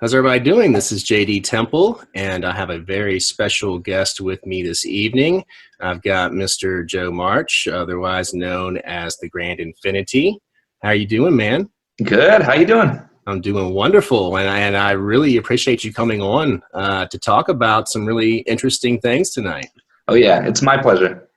How's everybody doing? This is JD Temple, and I have a very special guest with me this evening. I've got Mr. Joe March, otherwise known as the Grand Infinity. How are you doing, man? Good. How you doing? I'm doing wonderful, and I really appreciate you coming on to talk about some really interesting things tonight. Oh, yeah. It's my pleasure.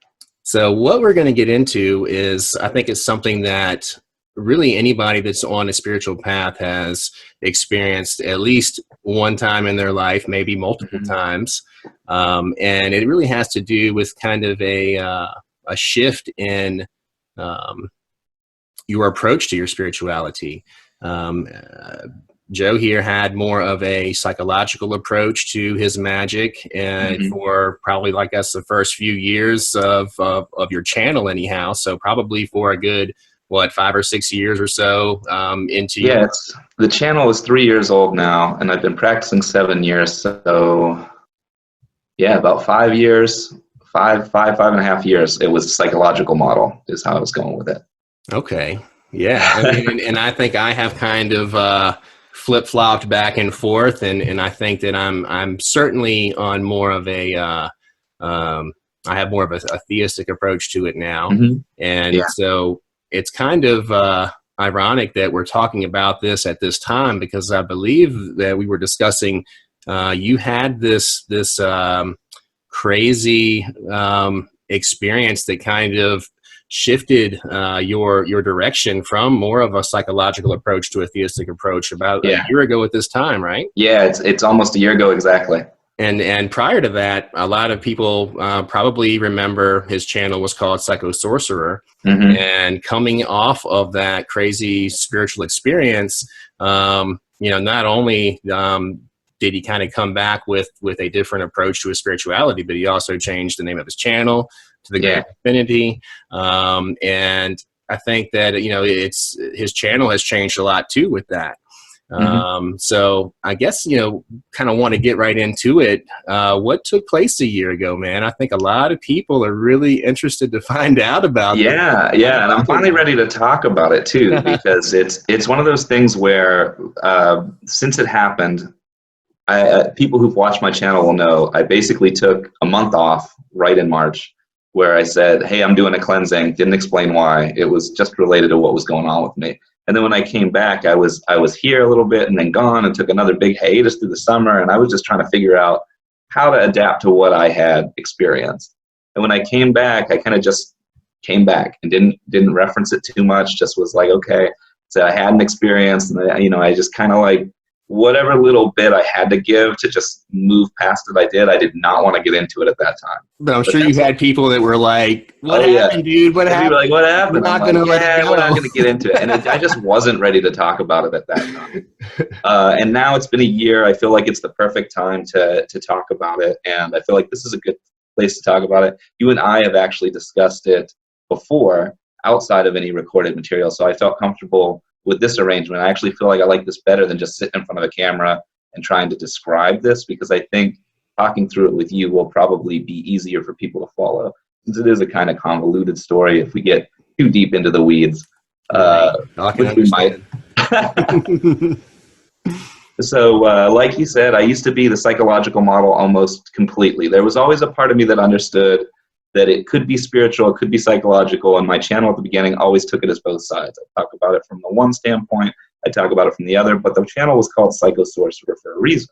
So what we're going to get into is, I think it's something that really anybody that's on a spiritual path has experienced at least one time in their life, maybe multiple times. And it really has to do with kind of a shift in your approach to your spirituality. Joe here had more of a psychological approach to his magic, and for probably, like, the first few years of your channel anyhow. So probably for a good, 5 or 6 years or so into the channel is 3 years old now, and I've been practicing 7 years. So yeah, about 5 years, five and a half years. It was a psychological model is how I was going with it. Okay. Yeah. I mean, and I think I have kind of flip-flopped back and forth, and I think that I'm certainly on more of a I have more of a theistic approach to it now. So it's kind of ironic that we're talking about this at this time, because I believe that we were discussing you had this crazy experience that kind of shifted your direction from more of a psychological approach to a theistic approach about a year ago at this time, right? Yeah, it's almost a year ago exactly. And prior to that, a lot of people probably remember his channel was called Psycho Sorcerer. And coming off of that crazy spiritual experience, not only did he kind of come back with a different approach to his spirituality, but he also changed the name of his channel to the Grand Infinity. And I think that, his channel has changed a lot too with that. So I guess, kind of want to get right into it. What took place a year ago, man? I think a lot of people are really interested to find out about it. And I'm finally ready to talk about it too, because it's one of those things where since it happened, people who've watched my channel will know I basically took a month off right in March, where I said, hey, I'm doing a cleansing, didn't explain why. It was just related to what was going on with me. And then when I came back, I was here a little bit and then gone, and took another big hiatus through the summer. And I was just trying to figure out how to adapt to what I had experienced. And when I came back, I kind of just came back and didn't reference it too much. Just was like, okay, so I had an experience, and I just kind of like whatever little bit I had to give to just move past it, I did. I did not want to get into it at that time. But I'm sure you had people that were like, what happened, dude? What happened? Like, what happened? We're not going to let it go. We're not going to get into it. And I just wasn't ready to talk about it at that time. And now it's been a year. I feel like it's the perfect time to talk about it. And I feel like this is a good place to talk about it. You and I have actually discussed it before outside of any recorded material. So I felt comfortable with this arrangement. I actually feel like I like this better than just sitting in front of a camera and trying to describe this, because I think talking through it with you will probably be easier for people to follow, since it is a kind of convoluted story if we get too deep into the weeds, which we might. So like you said, I used to be the psychological model almost completely. There was always a part of me that understood that it could be spiritual, it could be psychological, and my channel at the beginning always took it as both sides. I talk about it from the one standpoint, I talk about it from the other, but the channel was called Psycho Sorcerer for a reason.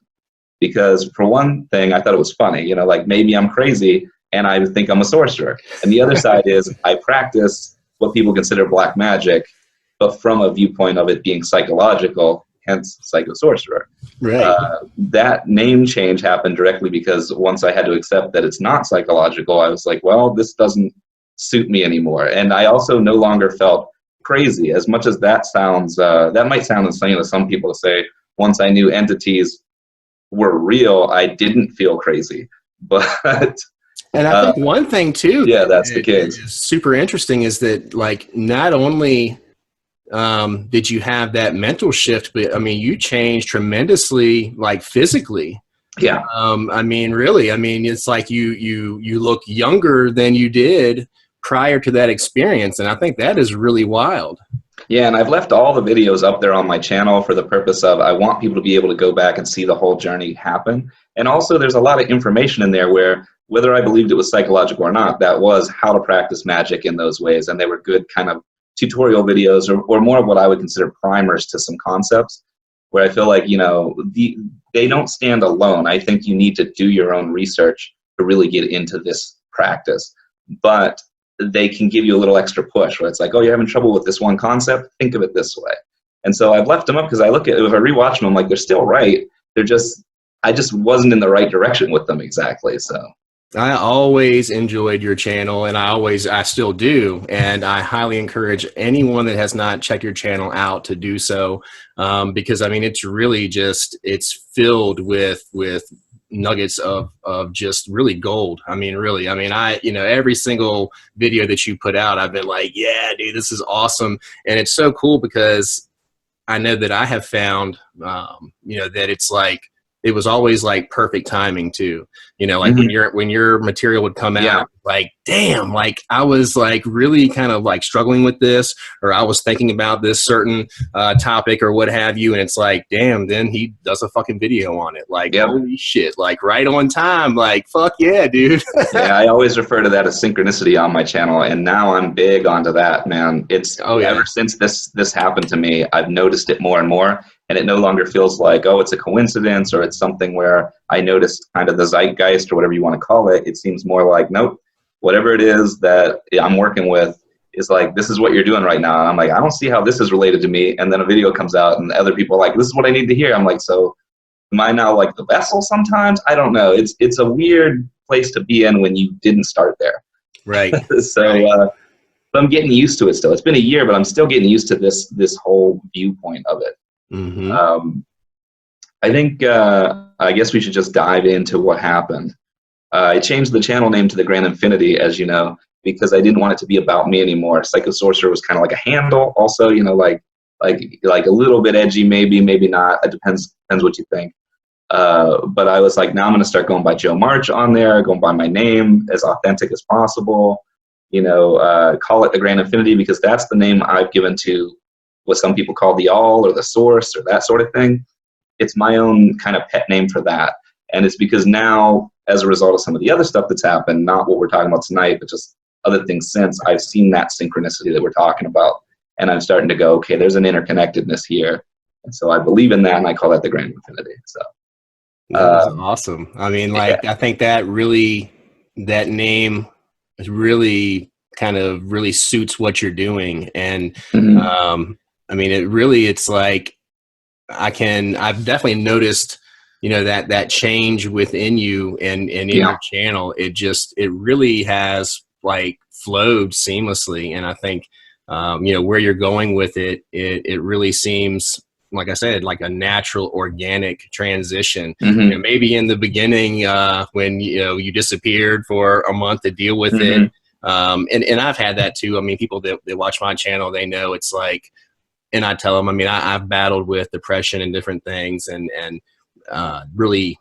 Because for one thing, I thought it was funny, like maybe I'm crazy and I think I'm a sorcerer. And the other side is I practice what people consider black magic, but from a viewpoint of it being psychological, hence Psycho Sorcerer. Right. That name change happened directly because once I had to accept that it's not psychological, I was like, well, this doesn't suit me anymore. And I also no longer felt crazy. As much as that sounds, that might sound insane to some people to say, once I knew entities were real, I didn't feel crazy. But and I think one thing too, that's the case. Is super interesting is that, like, not only did you have that mental shift, but I mean, you changed tremendously, like physically. Yeah. I mean, really, I mean, it's like you look younger than you did prior to that experience, and I think that is really wild. Yeah, and I've left all the videos up there on my channel for the purpose of I want people to be able to go back and see the whole journey happen. And also there's a lot of information in there where whether I believed it was psychological or not, that was how to practice magic in those ways. And they were good kind of tutorial videos or more of what I would consider primers to some concepts where I feel like, you know, they don't stand alone. I think you need to do your own research to really get into this practice. But they can give you a little extra push where it's like, oh, you're having trouble with this one concept? Think of it this way. And so I've left them up because I look at if I rewatch them, I'm like, they're still right. I just wasn't in the right direction with them exactly. So I always enjoyed your channel, and I still do, and I highly encourage anyone that has not checked your channel out to do so, because I mean it's really just it's filled with nuggets of just really gold. I mean, really, I mean, every single video that you put out, I've been like, yeah, dude, this is awesome. And it's so cool because I know that I have found, that it's like, it was always like perfect timing too. Like when your material would come out, like, damn, like I was like really kind of like struggling with this, or I was thinking about this certain topic or what have you. And it's like, damn, then he does a fucking video on it. Like, holy shit, like right on time. Like, fuck yeah, dude. Yeah, I always refer to that as synchronicity on my channel. And now I'm big onto that, man. It's ever since this happened to me, I've noticed it more and more. And it no longer feels like, oh, it's a coincidence or it's something where I noticed kind of the zeitgeist or whatever you want to call it. It seems more like, nope, whatever it is that I'm working with is like, this is what you're doing right now. And I'm like, I don't see how this is related to me. And then a video comes out and other people are like, this is what I need to hear. I'm like, so am I now like the vessel sometimes? I don't know. It's a weird place to be in when you didn't start there. Right. So I'm getting used to it still. It's been a year, but I'm still getting used to this whole viewpoint of it. I think, I guess we should just dive into what happened. I changed the channel name to The Grand Infinity, as you know, because I didn't want it to be about me anymore. Psycho Sorcerer was kind of like a handle also, like a little bit edgy, maybe not. It depends what you think. But I was like, now I'm going to start going by Joe March on there, going by my name, as authentic as possible. Call it The Grand Infinity because that's the name I've given to what some people call the all or the source or that sort of thing. It's my own kind of pet name for that. And it's because now, as a result of some of the other stuff that's happened, not what we're talking about tonight, but just other things since, I've seen that synchronicity that we're talking about. And I'm starting to go, okay, there's an interconnectedness here. And so I believe in that, and I call that The Grand Infinity. So that's awesome. I mean, like, I think that name is really kind of really suits what you're doing. And I mean, it's like, I've definitely noticed, that change within you and in your channel. It really has like flowed seamlessly. And I think, where you're going with it, it really seems, like I said, like a natural organic transition. Maybe in the beginning, when, you disappeared for a month to deal with it. And I've had that too. I mean, people that watch my channel, they know it's like, and I tell them, I mean, I've battled with depression and different things and really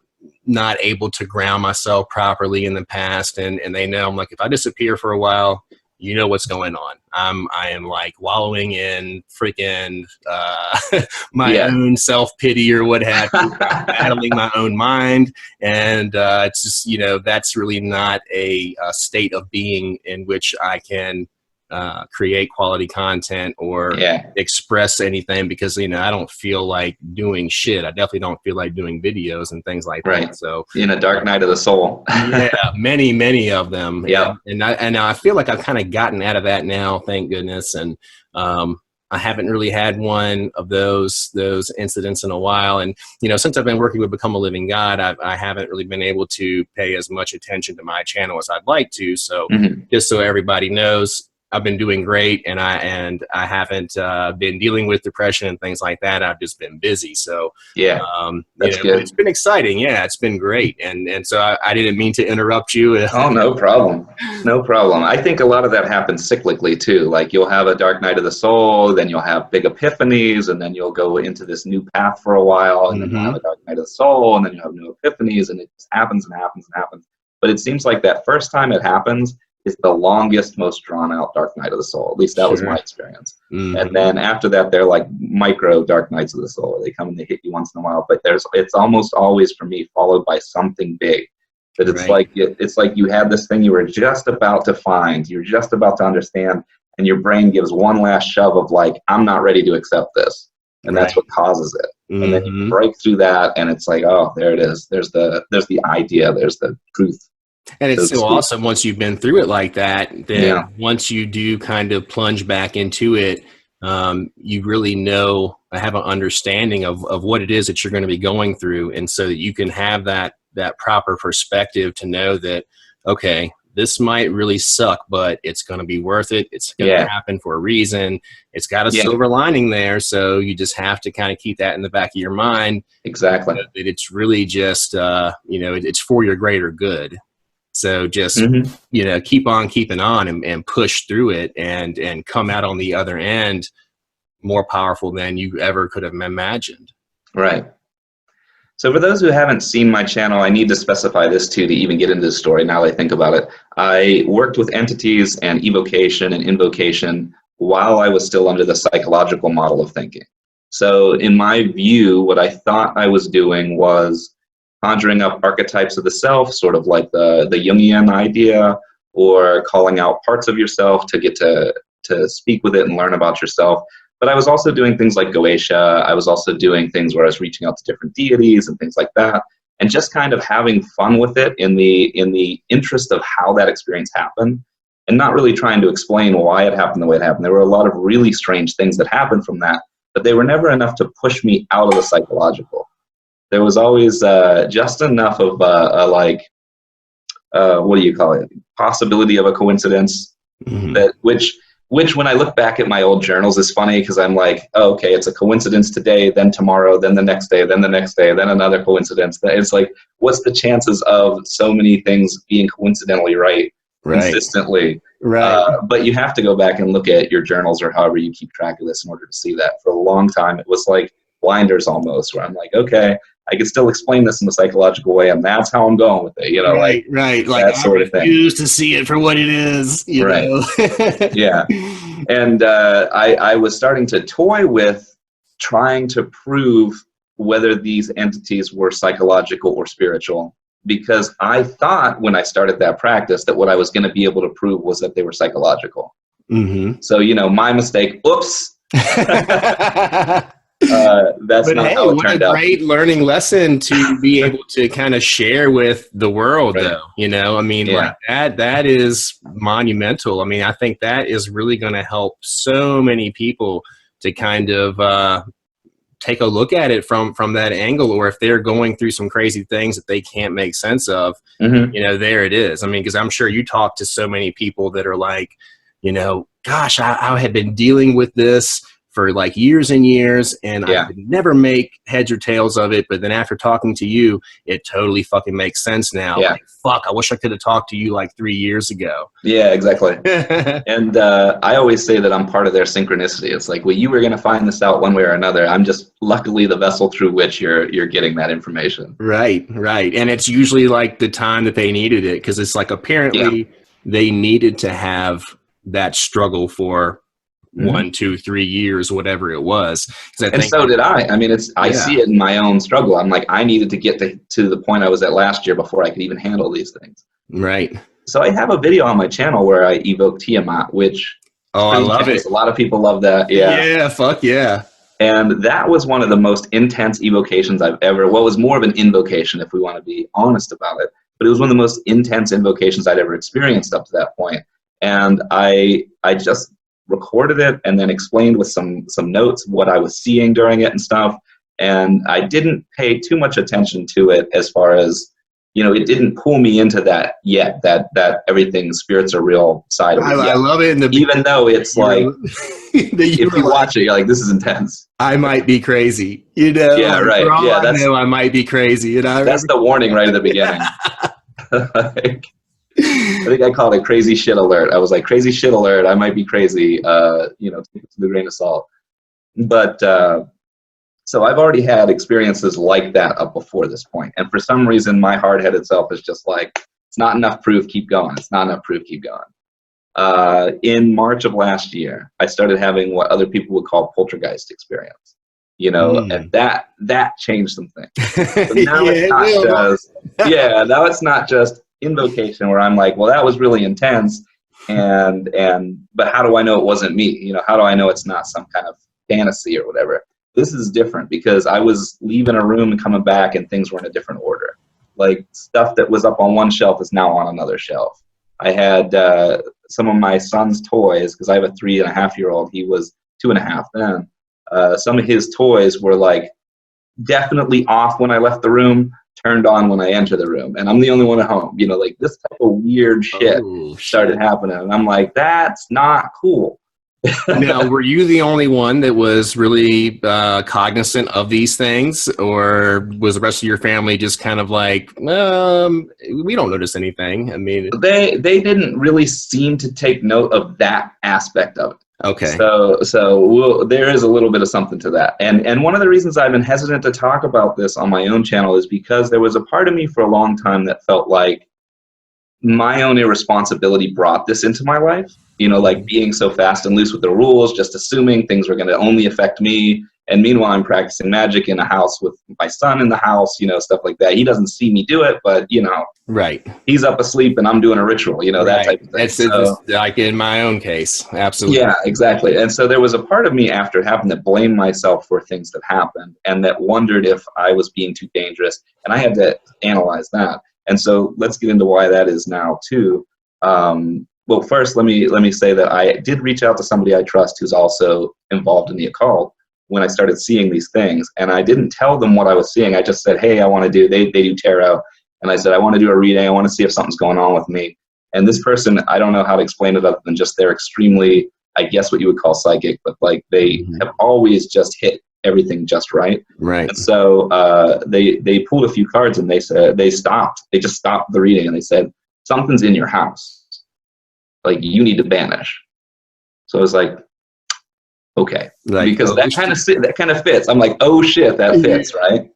not able to ground myself properly in the past. And they know I'm like, if I disappear for a while, you know what's going on. I am like wallowing in freaking my own self-pity or what have you, battling my own mind. And it's just, that's really not a state of being in which I can create quality content or express anything because, I don't feel like doing shit. I definitely don't feel like doing videos and things like that. So in a dark night of the soul. many of them. Yeah. And I feel like I've kind of gotten out of that now, thank goodness. And I haven't really had one of those incidents in a while. And, since I've been working with Become a Living God, I haven't really been able to pay as much attention to my channel as I'd like to. So just so everybody knows, I've been doing great, and I haven't been dealing with depression and things like that. I've just been busy. So that's good. It's been exciting. Yeah, it's been great. And so I didn't mean to interrupt you. Oh, no problem. No problem. I think a lot of that happens cyclically too. Like you'll have a dark night of the soul, then you'll have big epiphanies, and then you'll go into this new path for a while, and then you'll have a dark night of the soul, and then you'll have new epiphanies, and it just happens and happens and happens. But it seems like that first time it happens, is the longest, most drawn out dark night of the soul. At least that was my experience. Mm-hmm. And then after that, they're like micro dark nights of the soul, where they come and they hit you once in a while. But it's almost always for me followed by something big. That it's like you had this thing you were just about to find, you're just about to understand, and your brain gives one last shove of like, I'm not ready to accept this. And that's what causes it. Mm-hmm. And then you break through that, and it's like, oh, there it is. There's the idea. There's the truth. And it's so awesome once you've been through it like that, then once you do kind of plunge back into it, you really know, have an understanding of what it is that you're going to be going through. And so that you can have that proper perspective to know that, okay, this might really suck, but it's going to be worth it. It's going to happen for a reason. It's got a silver lining there. So you just have to kind of keep that in the back of your mind. Exactly. That it's really just, it's for your greater good. So just, keep on keeping on and push through it and come out on the other end more powerful than you ever could have imagined. Right. So for those who haven't seen my channel, I need to specify this too to even get into the story now that I think about it. I worked with entities and evocation and invocation while I was still under the psychological model of thinking. So in my view, what I thought I was doing was conjuring up archetypes of the self, sort of like the Jungian idea, or calling out parts of yourself to get to speak with it and learn about yourself. But I was also doing things like Goetia. I was also doing things where I was reaching out to different deities and things like that, and just kind of having fun with it in the interest of how that experience happened, and not really trying to explain why it happened the way it happened. There were a lot of really strange things that happened from that, but they were never enough to push me out of the psychological. There was always just enough of what do you call it? Possibility of a coincidence, which when I look back at my old journals is funny, because I'm like, oh, okay, it's a coincidence today, then tomorrow, then the next day, then the next day, then another coincidence. It's like, what's the chances of so many things being coincidentally right consistently? Right. But you have to go back and look at your journals or however you keep track of this in order to see that. For a long time, it was like blinders almost, where I'm like, okay, I can still explain this in a psychological way, and that's how I'm going with it. Right. Like that sort of thing. Refuse to see it for what it is. You know? Yeah. And I was starting to toy with trying to prove whether these entities were psychological or spiritual, because I thought when I started that practice that what I was going to be able to prove was that they were psychological. Mm-hmm. So, my mistake. Oops. That's but not how it turned out. What a great learning lesson to be able to kind of share with the world, though. Like that is monumental. I think that is really going to help so many people to kind of take a look at it from that angle, or if they're going through some crazy things that they can't make sense of, there it is. Because I'm sure you talk to so many people that are like, gosh, I had been dealing with this for like years and years, and I could never make heads or tails of it. But then after talking to you, it totally fucking makes sense now. Yeah. Like, fuck, I wish I could have talked to you like 3 years ago. Yeah, exactly. And I always say that I'm part of their synchronicity. It's like, well, you were going to find this out one way or another. I'm just luckily the vessel through which you're getting that information. Right. And it's usually like the time that they needed it, because it's like apparently they needed to have that struggle for 1, 2, 3 years, whatever it was. And so did I. I see it in my own struggle. I'm like, I needed to get to the point I was at last year before I could even handle these things. Right. So I have a video on my channel where I evoke Tiamat, which I love it. A lot of people love that. Yeah, fuck yeah. And that was one of the most intense evocations I've ever, well, it was more of an invocation if we want to be honest about it, but it was one of the most intense invocations I'd ever experienced up to that point. And I just recorded it and then explained with some notes what I was seeing during it and stuff. And I didn't pay too much attention to it as far as, it didn't pull me into that yet, that everything spirits are real side of it. I love it. Even though it's like, if you watch it, you're like, this is intense. I might be crazy, Yeah, right. Yeah, I might be crazy. That's the warning right at the beginning. I think I called it crazy shit alert. I was like, crazy shit alert. I might be crazy, to the grain of salt. But so I've already had experiences like that up before this point. And for some reason, my hard-headed self is just like, It's not enough proof, keep going. It's not enough proof, keep going. In March of last year, I started having what other people would call poltergeist experience. You know, and that changed some things. So now now it's not just invocation where I'm like, well, that was really intense, but how do I know it wasn't me? You know, how do I know it's not some kind of fantasy or whatever? This is different because I was leaving a room and coming back and things were in a different order. Like stuff that was up on one shelf is now on another shelf. I had some of my son's toys, because I have a 3.5-year-old. He was 2.5 then. Some of his toys were like definitely off when I left the room, turned on when I entered the room, and I'm the only one at home. You know, like this type of weird shit started happening, and I'm like, that's not cool. Now, were you the only one that was really cognizant of these things, or was the rest of your family just kind of like, we don't notice anything? I mean, they didn't really seem to take note of that aspect of it. Okay. So there is a little bit of something to that. And one of the reasons I've been hesitant to talk about this on my own channel is because there was a part of me for a long time that felt like my own irresponsibility brought this into my life. You know, like being so fast and loose with the rules, just assuming things were going to only affect me. And meanwhile, I'm practicing magic in a house with my son in the house, you know, stuff like that. He doesn't see me do it, but, you know, he's up asleep and I'm doing a ritual, you know, that type of thing. It's like in my own case. Absolutely. Yeah, exactly. And so there was a part of me after having to blame myself for things that happened and that wondered if I was being too dangerous. And I had to analyze that. And so let's get into why that is now, too. Well, first, let me say that I did reach out to somebody I trust who's also involved in the occult when I started seeing these things. And I didn't tell them what I was seeing. I just said, hey, I want to do, they do tarot. And I said, I want to do a reading. I want to see if something's going on with me. And this person, I don't know how to explain it other than just they're extremely, I guess what you would call psychic, but like they have always just hit everything just right. Right. And so they pulled a few cards and they said, they just stopped the reading and they said, something's in your house. Like you need to banish. So I was like, okay, because that kind of fits. I'm like, oh shit, that fits, right?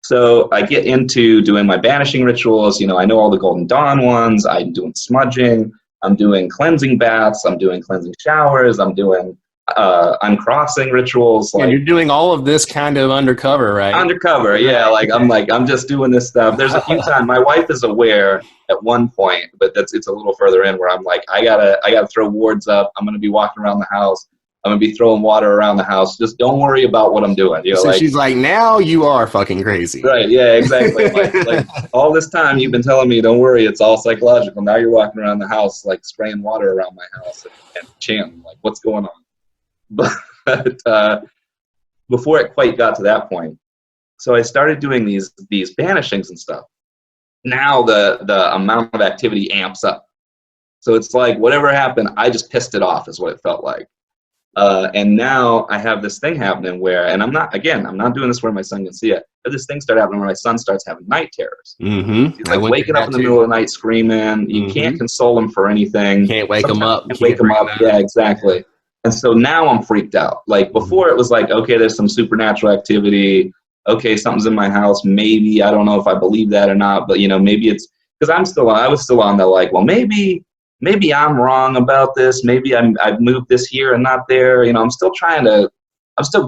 So I get into doing my banishing rituals. You know, I know all the Golden Dawn ones. I'm doing smudging. I'm doing cleansing baths. I'm doing cleansing showers. I'm doing uncrossing rituals. Like, and you're doing all of this kind of undercover, right? Undercover, yeah. Like I'm just doing this stuff. There's a few times my wife is aware at one point, but it's a little further in where I'm like, I gotta throw wards up. I'm gonna be walking around the house. I'm gonna be throwing water around the house. Just don't worry about what I'm doing. You know, so she's like, now you are fucking crazy. Right? Yeah, exactly. like all this time you've been telling me, don't worry, it's all psychological. Now you're walking around the house like spraying water around my house and chanting. Like, what's going on? But before it quite got to that point, so I started doing these banishings and stuff. Now the amount of activity amps up. So it's like whatever happened, I just pissed it off is what it felt like. And now I have this thing happening where, and I'm not doing this where my son can see it, but this thing started happening where my son starts having night terrors. He's like waking up in the middle of the night screaming. You can't console him for anything. Can't wake him up. Wake him up. Yeah, exactly. And so now I'm freaked out. Like before it was like, okay, there's some supernatural activity. Okay, something's in my house. Maybe, I don't know if I believe that or not, but you know, maybe it's because I was still on the like, well, maybe I'm wrong about this. Maybe I've moved this here and not there. You know, I'm still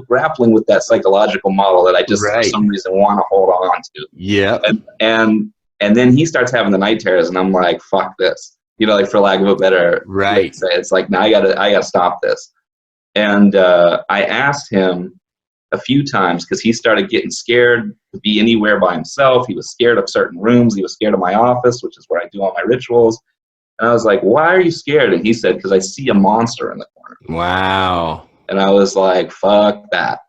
grappling with that psychological model that I just for some reason want to hold on to. Yeah. And then he starts having the night terrors and I'm like, fuck this. You know, like for lack of a better way to say it, it's like, now I gotta stop this. And I asked him a few times because he started getting scared to be anywhere by himself. He was scared of certain rooms. He was scared of my office, which is where I do all my rituals. And I was like, why are you scared? And he said, because I see a monster in the corner. Wow. And I was like, fuck that.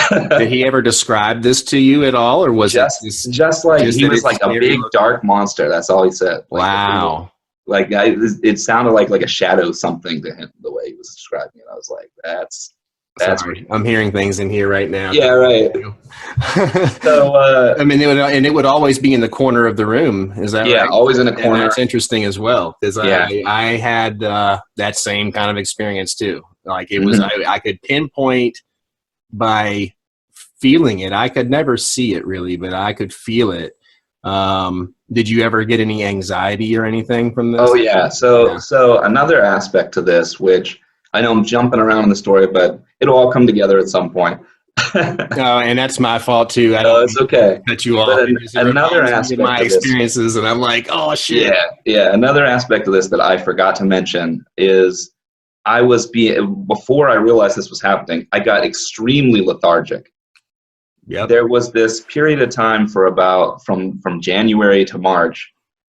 Did he ever describe this to you at all? Or was just like he was like a big dark monster. That's all he said. Like, wow. Like it sounded like a shadow something to him, the way he was describing it. I was like, that's Sorry, I'm hearing things in here right now. Yeah, right. So I mean, it would always be in the corner of the room. Is that right? Yeah, always in a corner. And that's interesting as well because I had that same kind of experience too. Like it was, I could pinpoint by feeling it. I could never see it really, but I could feel it. Did you ever get any anxiety or anything from this? Oh yeah. So another aspect to this, which I know I'm jumping around in the story, but it'll all come together at some point. Oh, and that's my fault too. I No, don't it's okay. cut you off. But It another reminds me of aspect my of this, experiences, and I'm like, oh shit. yeah. Another aspect of this that I forgot to mention is before I realized this was happening, I got extremely lethargic. Yep. There was this period of time for from January to March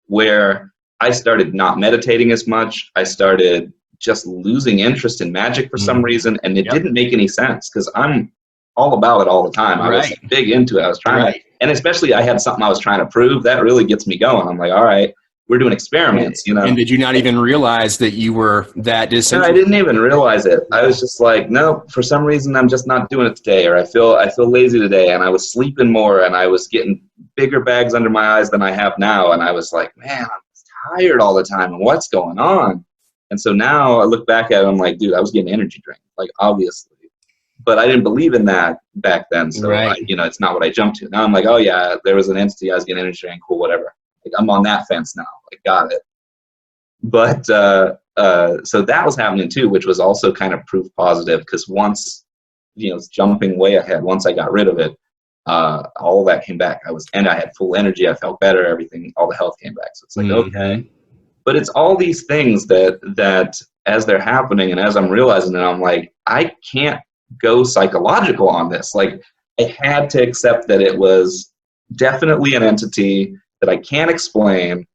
where I started not meditating as much. I started just losing interest in magic for some reason, and it didn't make any sense because I'm all about it all the time. I was big into it. I was trying to, and especially I had something I was trying to prove. That really gets me going. I'm like, all right, we're doing experiments, you know. And did you not even realize that you were that disinterested? No, I didn't even realize it. I was just like, no, for some reason I'm just not doing it today, or I feel lazy today, and I was sleeping more, and I was getting bigger bags under my eyes than I have now, and I was like, man, I'm tired all the time, and what's going on? And so now I look back at it, I'm like, dude, I was getting energy drink, like obviously, but I didn't believe in that back then, so it's not what I jumped to. Now I'm like, oh yeah, there was an entity, I was getting energy drink, cool, whatever. Like, I'm on that fence now, like got it. But so that was happening too, which was also kind of proof positive, because once, jumping way ahead, once I got rid of it, all of that came back. I had full energy. I felt better. Everything, all the health came back. So it's like, okay. But it's all these things that as they're happening and as I'm realizing it, I'm like, I can't go psychological on this. Like, I had to accept that it was definitely an entity that I can't explain,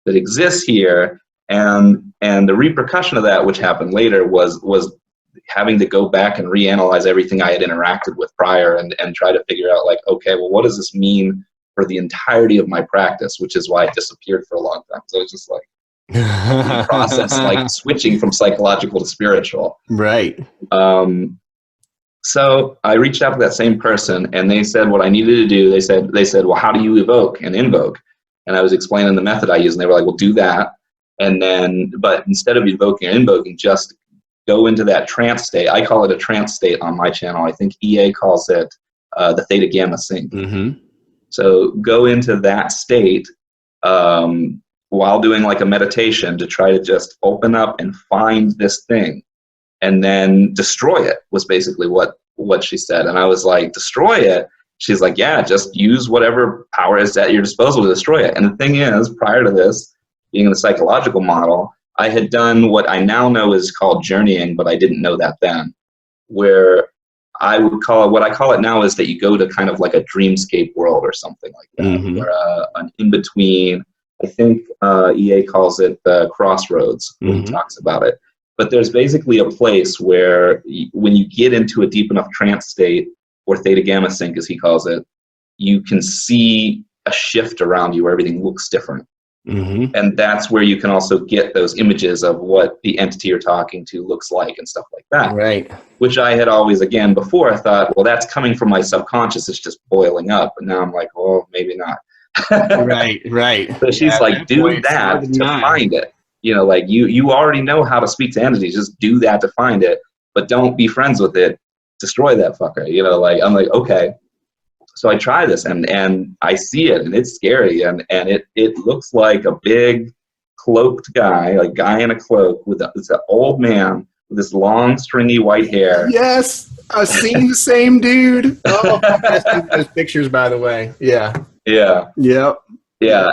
that exists here, and the repercussion of that, which happened later, was having to go back and reanalyze everything I had interacted with prior and try to figure out, like, okay, well, what does this mean for the entirety of my practice, which is why it disappeared for a long time. So it's just like the process, like switching from psychological to spiritual. Right. So I reached out to that same person, and they said what I needed to do. They said, well, how do you evoke and invoke? And I was explaining the method I use, and they were like, well, do that. And then, but instead of evoking or invoking, just go into that trance state. I call it a trance state on my channel. I think EA calls it the theta gamma sync. So go into that state while doing like a meditation to try to just open up and find this thing, and then destroy it, was basically what she said. And I was like, destroy it? She's like, yeah, just use whatever power is at your disposal to destroy it. And the thing is, prior to this, being in the psychological model, I had done what I now know is called journeying, but I didn't know that then, where I would call it, what I call it now is that you go to kind of like a dreamscape world or something like that, where an in-between, I think EA calls it the crossroads when he talks about it. But there's basically a place where when you get into a deep enough trance state, or theta gamma sync as he calls it, you can see a shift around you where everything looks different. And that's where you can also get those images of what the entity you're talking to looks like and stuff like that. Right. Which I had always, again, before I thought, well, that's coming from my subconscious. It's just boiling up. And now I'm like, well, maybe not. Right. So she's like, do that to find it. Like you already know how to speak to entities. Just do that to find it. But don't be friends with it. Destroy that fucker. I'm like, okay. So I try this, and I see it, and it's scary, and it looks like a big cloaked guy, like guy in a cloak it's an old man with this long stringy white hair. Yes, I've seen the same dude. Oh, those pictures, by the way. Yeah.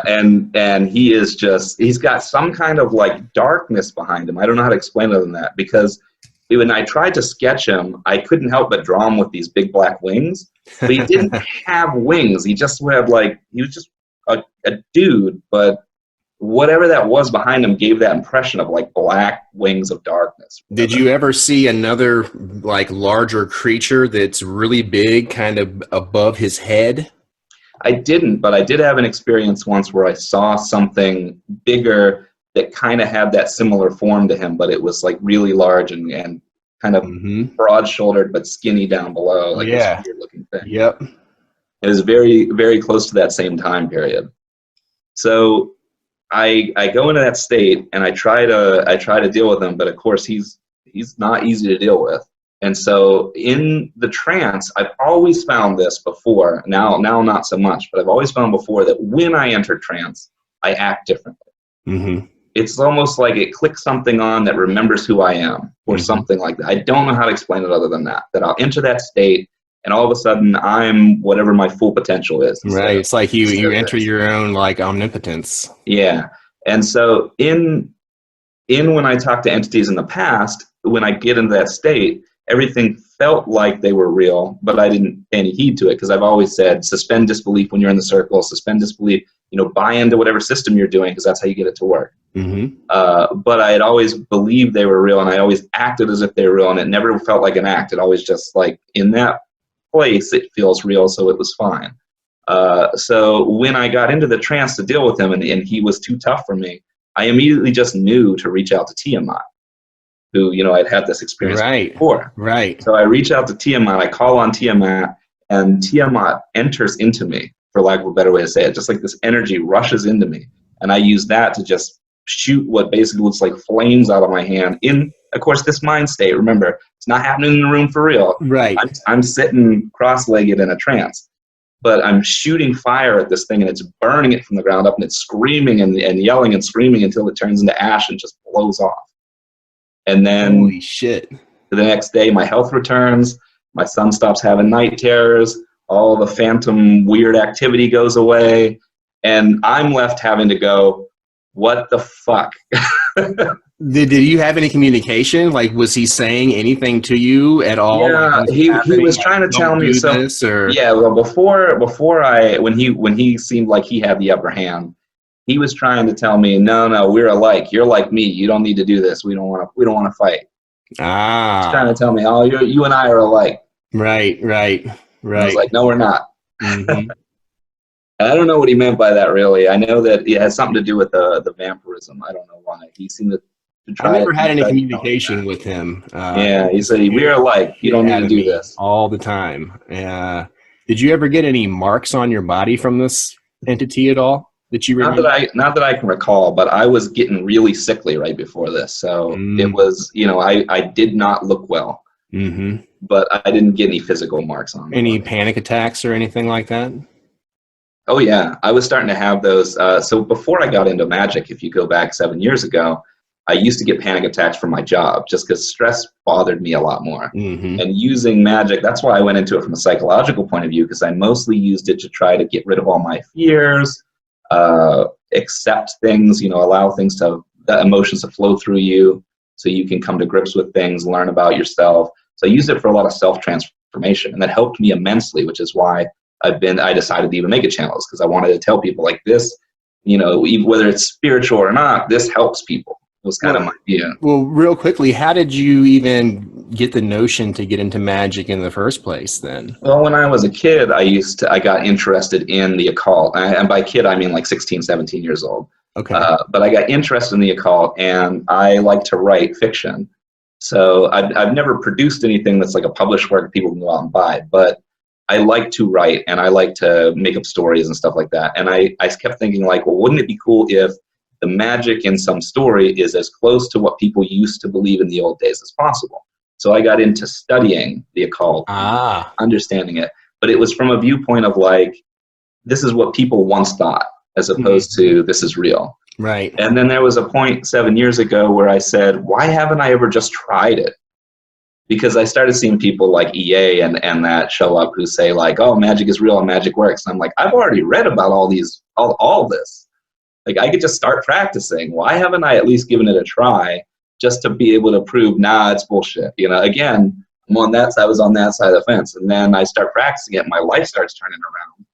And he is he's got some kind of like darkness behind him. I don't know how to explain it other than that, because when I tried to sketch him, I couldn't help but draw him with these big black wings. But he didn't have wings. He just had he was just a dude, but whatever that was behind him gave that impression of like black wings of darkness. Did you ever see another like larger creature that's really big, kind of above his head? I didn't, but I did have an experience once where I saw something bigger that kind of had that similar form to him, but it was like really large and kind of broad-shouldered but skinny down below, like this weird-looking thing. Yep. It was very, very close to that same time period. So I go into that state and I try to deal with him, but of course he's not easy to deal with. And so in the trance, I've always found this before, now not so much, but I've always found before that when I enter trance, I act differently. Mm-hmm. It's almost like it clicks something on that remembers who I am, or something like that. I don't know how to explain it other than that I'll enter that state, and all of a sudden I'm whatever my full potential is. Right. It's like you enter your own like omnipotence. Yeah. And so in when I talk to entities in the past, when I get into that state, everything felt like they were real, but I didn't pay any heed to it, because I've always said, suspend disbelief when you're in the circle, suspend disbelief, buy into whatever system you're doing, because that's how you get it to work. But I had always believed they were real, and I always acted as if they were real, and it never felt like an act. It always just like, in that place, it feels real, so it was fine. So when I got into the trance to deal with him, and he was too tough for me, I immediately just knew to reach out to Tiamat, who, I'd had this experience before. Right. So I reach out to Tiamat, I call on Tiamat, and Tiamat enters into me, for lack of a better way to say it. Just like this energy rushes into me. And I use that to just shoot what basically looks like flames out of my hand in, of course, this mind state. Remember, it's not happening in the room for real. Right. I'm sitting cross-legged in a trance. But I'm shooting fire at this thing, and it's burning it from the ground up, and it's screaming and yelling and screaming until it turns into ash and just blows off. And then holy shit. The next day, my health returns, my son stops having night terrors, all the phantom weird activity goes away, and I'm left having to go, what the fuck? Did you have any communication? Like, was he saying anything to you at all? Yeah, like, he was trying to tell me so. This, or? Yeah, well, when he seemed like he had the upper hand, he was trying to tell me, no, we're alike. You're like me. You don't need to do this. We don't want to fight. He's trying to tell me, oh, you and I are alike. Right. And I was like, no, we're not. Mm-hmm. I don't know what he meant by that, really. I know that it has something to do with the vampirism. I don't know why. He seemed to try. I never had any communication with him. Yeah, he said, we're alike. You don't need to do this. All the time. Did you ever get any marks on your body from this entity at all? That you remember? Not that I can recall, but I was getting really sickly right before this. So it was, I did not look well. Mm-hmm. But I didn't get any physical marks on me. Any panic attacks or anything like that? Oh, yeah. I was starting to have those. So before I got into Magick, if you go back 7 years ago, I used to get panic attacks from my job just because stress bothered me a lot more. Mm-hmm. And using Magick, that's why I went into it from a psychological point of view, because I mostly used it to try to get rid of all my fears, accept things, allow things emotions to flow through you so you can come to grips with things, learn about yourself. So I used it for a lot of self-transformation, and that helped me immensely, which is why I decided to even make a channel, because I wanted to tell people like this, whether it's spiritual or not, this helps people. It was kind of my idea. Well, real quickly, how did you even get the notion to get into Magick in the first place then? Well, when I was a kid, I got interested in the occult. And by kid, I mean like 16, 17 years old. Okay. But I got interested in the occult, and I like to write fiction. So I've never produced anything that's like a published work people can go out and buy, but I like to write, and I like to make up stories and stuff like that. And I kept thinking like, well, wouldn't it be cool if the magic in some story is as close to what people used to believe in the old days as possible? So I got into studying the occult, understanding it, but it was from a viewpoint of like, this is what people once thought, as opposed to this is real. Right. And then there was a point 7 years ago where I said, why haven't I ever just tried it? Because I started seeing people like EA and that show up who say like, oh, magic is real and magic works. And I'm like, I've already read about all this. Like, I could just start practicing. Why haven't I at least given it a try just to be able to prove, nah, it's bullshit. Again, I was on that side of the fence. And then I start practicing it, and my life starts turning around.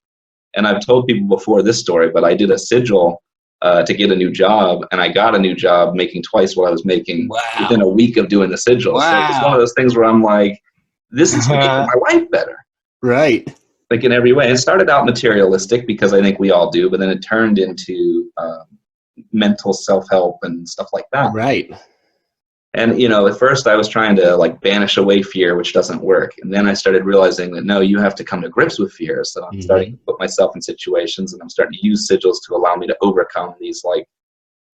And I've told people before this story, but I did a sigil to get a new job, and I got a new job making twice what I was making within a week of doing the sigil. So it's one of those things where I'm like, this is making my life better. Right. Like in every way. It started out materialistic, because I think we all do, but then it turned into mental self-help and stuff like that. Right. And, at first I was trying to like banish away fear, which doesn't work. And then I started realizing that, no, you have to come to grips with fear. So I'm starting to put myself in situations, and I'm starting to use sigils to allow me to overcome these like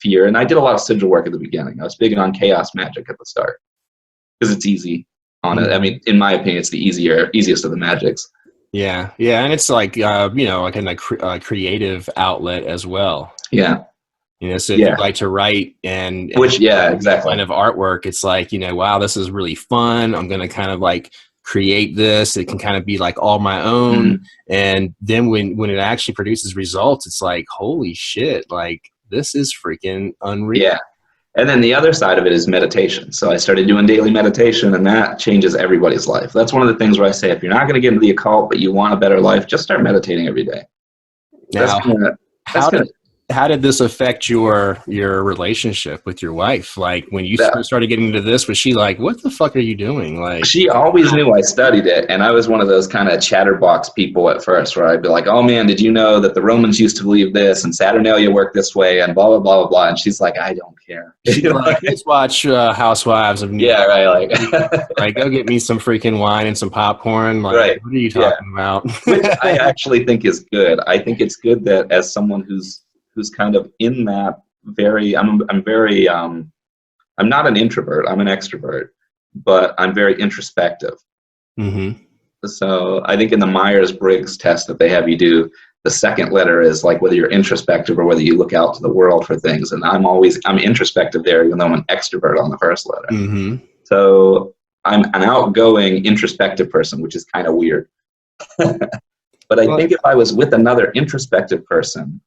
fear. And I did a lot of sigil work at the beginning. I was big on chaos magic at the start, because it's easy. on it. I mean, in my opinion, it's the easiest of the Magicks. Yeah, yeah, and it's like like a creative outlet as well. Yeah, so if you like to write and exactly, kind of artwork, it's like wow, this is really fun. I'm gonna kind of like create this. It can kind of be like all my own, and then when it actually produces results, it's like holy shit, like this is freaking unreal. Yeah. And then the other side of it is meditation. So I started doing daily meditation, and that changes everybody's life. That's one of the things where I say, if you're not going to get into the occult, but you want a better life, just start meditating every day. Now, how did this affect your relationship with your wife? Like when you started getting into this, was she like, what the fuck are you doing? Like, she always knew I studied it. And I was one of those kind of chatterbox people at first, where I'd be like, oh man, did you know that the Romans used to believe this and Saturnalia worked this way and blah, blah, blah, blah, blah. And she's like, I don't care. She's like, let's watch Housewives of New York. Yeah, right. Like, go get me some freaking wine and some popcorn. Like, right. What are you talking about? Which I actually think is good. I think it's good that as someone who's kind of in that I'm not an introvert, I'm an extrovert, but I'm very introspective. So I think in the Myers-Briggs test that they have you do, the second letter is like whether you're introspective or whether you look out to the world for things. And I'm introspective there, even though I'm an extrovert on the first letter. So I'm an outgoing introspective person, which is kind of weird. But I think if I was with another introspective person,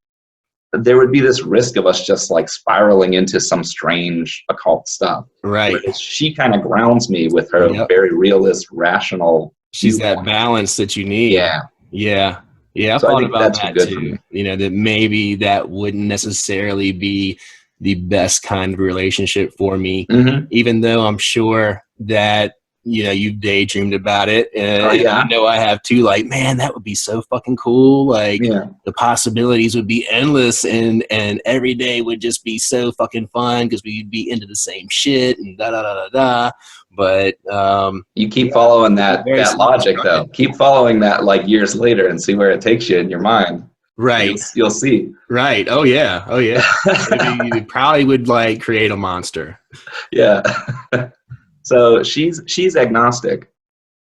there would be this risk of us just like spiraling into some strange occult stuff. Right. Whereas she kind of grounds me with her very realist, rational. She's that balance that you need. Yeah. Yeah. Yeah. I thought about that too. That maybe that wouldn't necessarily be the best kind of relationship for me, even though I'm sure that you've daydreamed about it, and I know I have too. Like, man, that would be so fucking cool. Like, the possibilities would be endless, and every day would just be so fucking fun because we'd be into the same shit and da da da da da. But you keep following that logic, though. Keep following that like years later and see where it takes you in your mind. Right, you'll see. Right. Oh yeah. You probably would like create a monster. Yeah. So she's agnostic.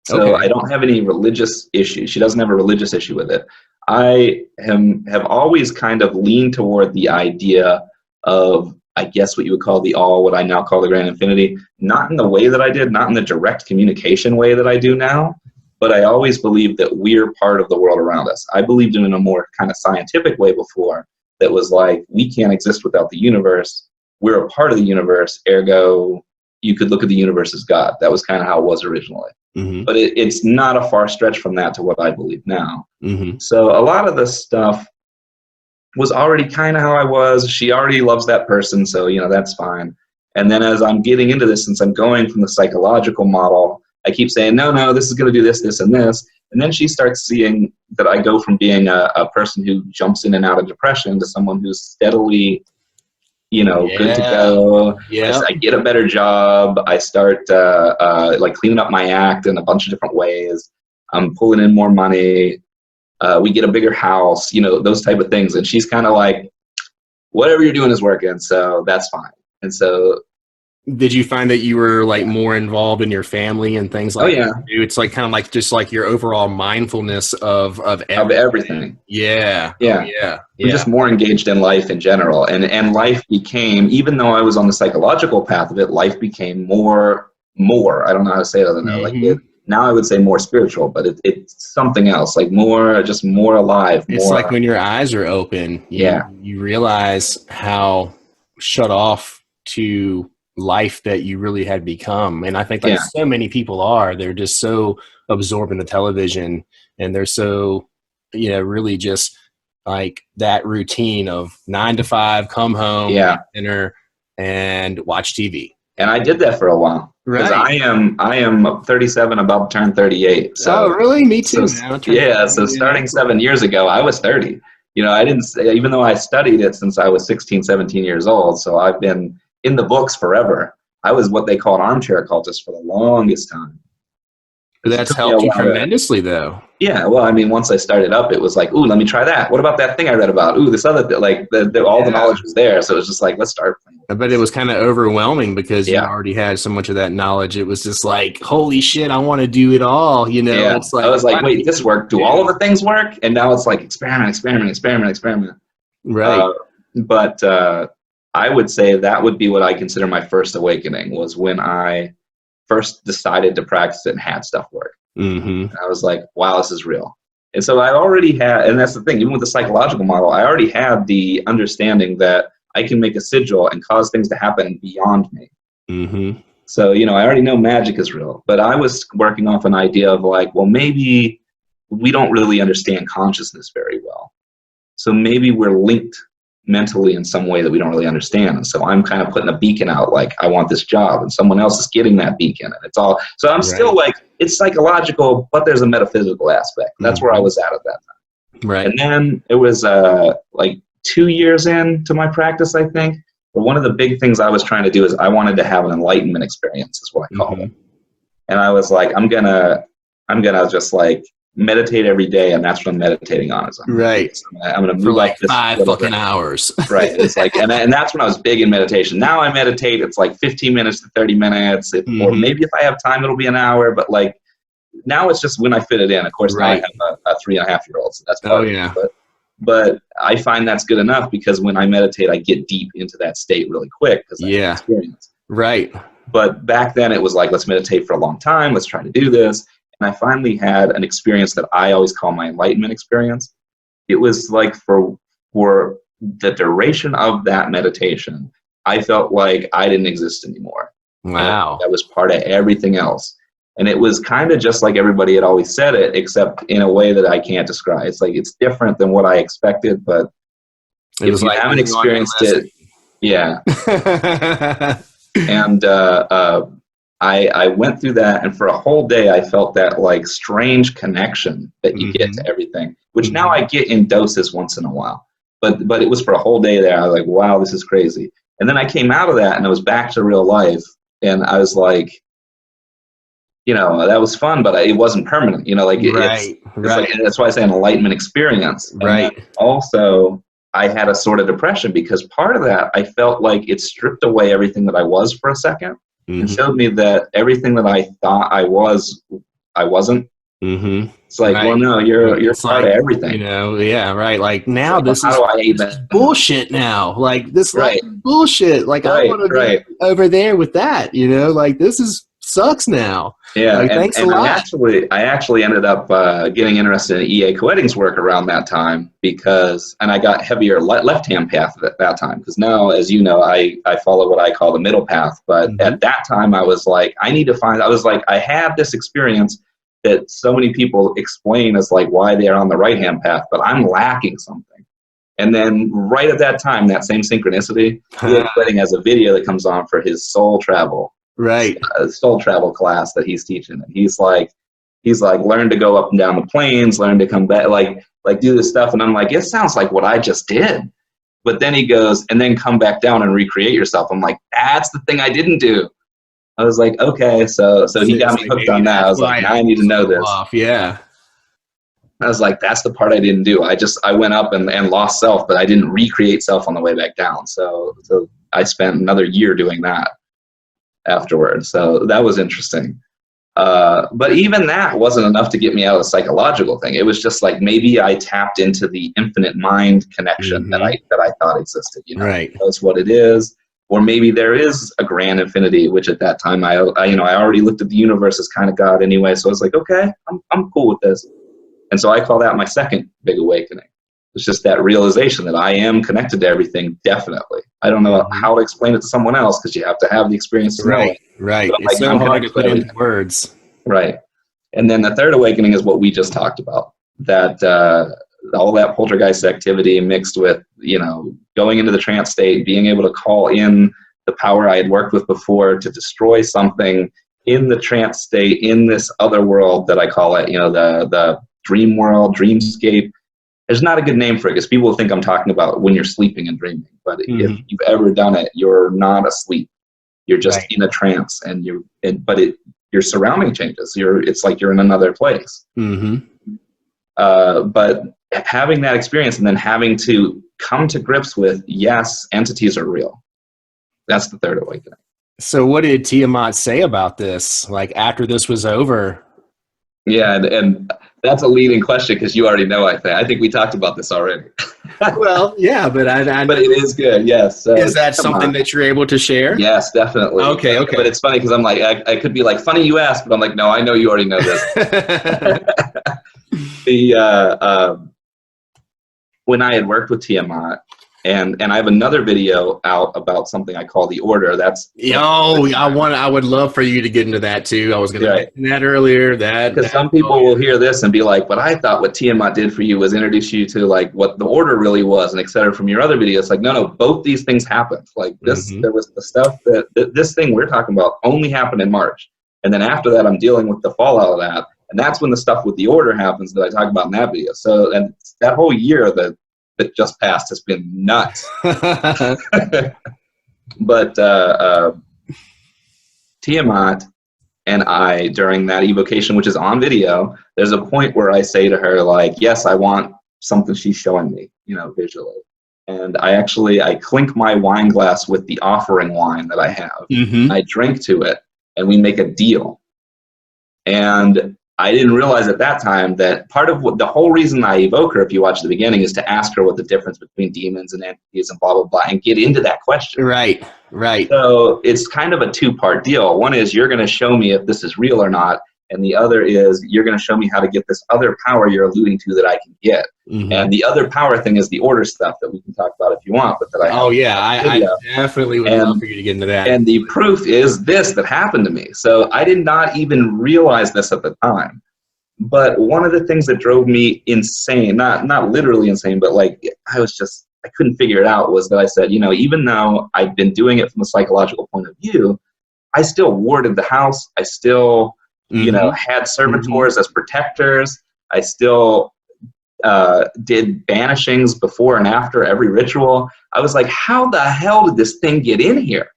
So I don't have any religious issues. She doesn't have a religious issue with it. I have always kind of leaned toward the idea of, I guess, what you would call the all, what I now call the grand infinity, not in the way that I did, not in the direct communication way that I do now, but I always believed that we're part of the world around us. I believed in a more kind of scientific way before that was like, we can't exist without the universe. We're a part of the universe, ergo, you could look at the universe as God. That was kind of how it was originally. But it's not a far stretch from that to what I believe now. So a lot of the stuff was already kind of how I was. She already loves that person, so that's fine. And then as I'm getting into this, since I'm going from the psychological model, I keep saying, no, this is going to do this, this, and this. And then she starts seeing that I go from being a person who jumps in and out of depression to someone who's steadily good to go. I get a better job. I start like cleaning up my act in a bunch of different ways. I'm pulling in more money. We get a bigger house, those type of things. And she's kind of like, whatever you're doing is working, so that's fine. And so, did you find that you were like more involved in your family and things like that? It's like kind of like just like your overall mindfulness of everything. Yeah. I'm just more engaged in life in general. And life became, even though I was on the psychological path of it, life became more, I don't know how to say it other than that. Now I would say more spiritual, but it's something else, like just more alive. It's like when your eyes are open, you realize how shut off to life that you really had become. And I think like so many people they're just so absorbed in the television, and they're so really just like that routine of 9 to 5, come home, dinner, and watch TV. And I did that for a while. Because I am 37, about to turn 38. So, oh, really? Me too. So starting 7 years ago, I was 30. I didn't say, even though I studied it since I was 16, 17 years old. So I've been in the books forever. I was what they called armchair occultist for the longest time. But that's helped you tremendously, though. Yeah, well, I mean, once I started up, it was like, ooh, let me try that. What about that thing I read about? Ooh, this other thing. Like, all the knowledge was there, so it was just like, let's start playing. I bet it was kind of overwhelming because you Yeah. already had so much of that knowledge. It was just like, holy shit, I want to do it all. You know, Yeah. it's like, I was like, wow. wait, this worked. Do all of the things work? And now it's like experiment. Right. But I would say that would be what I consider my first awakening, was when I first decided to practice it and had stuff work. Mm-hmm. I was like, wow, this is real. And so I already had, and that's the thing, even with the psychological model, I already had the understanding that I can make a sigil and cause things to happen beyond me. Mm-hmm. So, you know, I already know magic is real, but I was working off an idea of like, well, maybe we don't really understand consciousness very well. So maybe we're linked mentally in some way that we don't really understand. And so I'm kind of putting a beacon out, like, I want this job, and someone else is getting that beacon. And it's all, so I'm still like, it's psychological, but there's a metaphysical aspect. That's where I was at that time. Right. And then it was like 2 years into my practice, I think. But one of the big things I was trying to do is I wanted to have an enlightenment experience, is what I call it. And I was like, I'm gonna just like meditate every day, and that's what I'm meditating on. I'm gonna move for like this 5 fucking hours. Right. It's like, and that's when I was big in meditation. Now I meditate, it's like 15 minutes to 30 minutes, or maybe if I have time, it'll be an hour. But like now it's just when I fit it in. Of course, now I have a 3.5-year-old, so that's part of it. But I find that's good enough, because when I meditate, I get deep into that state really quick because I have experience. Right. But back then it was like, let's meditate for a long time. Let's try to do this. And I finally had an experience that I always call my enlightenment experience. It was like for the duration of that meditation, I felt like I didn't exist anymore. Wow. I was part of everything else. And it was kind of just like everybody had always said it, except in a way that I can't describe. It's like, it's different than what I expected, but if you haven't experienced it, yeah. And I went through that, and for a whole day, I felt that like strange connection that you get to everything, which now I get in doses once in a while. But it was for a whole day there. I was like, wow, this is crazy. And then I came out of that, and I was back to real life, and I was like, you know, that was fun, but it wasn't permanent. You know, like it's like, that's why I say an enlightenment experience. And also, I had a sort of depression, because part of that, I felt like it stripped away everything that I was for a second, and showed me that everything that I thought I was, I wasn't. It's like, well, no, you're part of everything. You know, like now this is bullshit now. Like this life is bullshit. Like I want to be over there with that, you know, like this is sucks now. Yeah, like, thanks a lot. I actually ended up getting interested in E.A. Koetting's work around that time, and I got heavier left-hand path at that time, because now, as you know, I follow what I call the middle path. But at that time, I was like, I had this experience that so many people explain as like why they are on the right-hand path, but I'm lacking something. And then right at that time, that same synchronicity, E.A. Koetting has a video that comes on for his soul travel. Soul travel class that he's teaching. And he's like, learn to go up and down the planes, learn to come back, like do this stuff. And I'm like, it sounds like what I just did. But then he goes, and then come back down and recreate yourself. I'm like, that's the thing I didn't do. I was like, okay, so he got me hooked on that. I was like, now I need to know this. Yeah. I was like, that's the part I didn't do. I went up and lost self, but I didn't recreate self on the way back down. So I spent another year doing that afterwards. So that was interesting. But even that wasn't enough to get me out of the psychological thing. It was just like, maybe I tapped into the infinite mind connection that I thought existed. You know, that's what it is. Or maybe there is a grand infinity, which at that time I already looked at the universe as kind of God anyway. So I was like, okay, I'm cool with this. And so I call that my second big awakening. It's just that realization that I am connected to everything, definitely. I don't know how to explain it to someone else, because you have to have the experience to know it. It's so hard to put into words. Right. And then the third awakening is what we just talked about, that all that poltergeist activity mixed with, you know, going into the trance state, being able to call in the power I had worked with before to destroy something in the trance state, in this other world that I call it, you know, the dream world, dreamscape. There's not a good name for it, because people think I'm talking about when you're sleeping and dreaming. But if you've ever done it, you're not asleep. You're just in a trance, and your surrounding changes. It's like you're in another place. But having that experience, and then having to come to grips with, yes, entities are real. That's the third awakening. So what did Tiamat say about this? Like after this was over? Yeah, and that's a leading question because you already know. I think we talked about this already. Well, yeah, but but it is good. Yes. Is that something that you're able to share? Yes, definitely. Okay. But it's funny because I'm like, I could be like, funny you asked, but I'm like, no, I know you already know this. When I had worked with Tiamat, and I have another video out about something I call the Order. I would love for you to get into that too. I was going to mention that earlier. Because some people will hear this and be like, but I thought what Tiamat did for you was introduce you to like what the Order really was and et cetera from your other videos. Like, no, both these things happened. Like this, there was the stuff this thing we're talking about only happened in March. And then after that, I'm dealing with the fallout of that. And that's when the stuff with the Order happens that I talk about in that video. So, and that whole year that just passed has been nuts. But Tiamat and I, during that evocation, which is on video, there's a point where I say to her, like, yes, I want something she's showing me, visually. And I clink my wine glass with the offering wine that I have. I drink to it, and we make a deal. And I didn't realize at that time that part of the whole reason I evoke her, if you watch the beginning, is to ask her what the difference between demons and entities and blah, blah, blah, and get into that question. Right. So it's kind of a two-part deal. One is you're going to show me if this is real or not, and the other is you're going to show me how to get this other power you're alluding to that I can get. And the other power thing is the Order stuff that we can talk about if you want. But that I definitely would love for you to get into that. And the proof is this that happened to me. So I did not even realize this at the time. But one of the things that drove me insane, not literally insane, but like I couldn't figure it out, was that I said, even though I'd been doing it from a psychological point of view, I still warded the house. I still had servitors as protectors. I still did banishings before and after every ritual. I was like, how the hell did this thing get in here?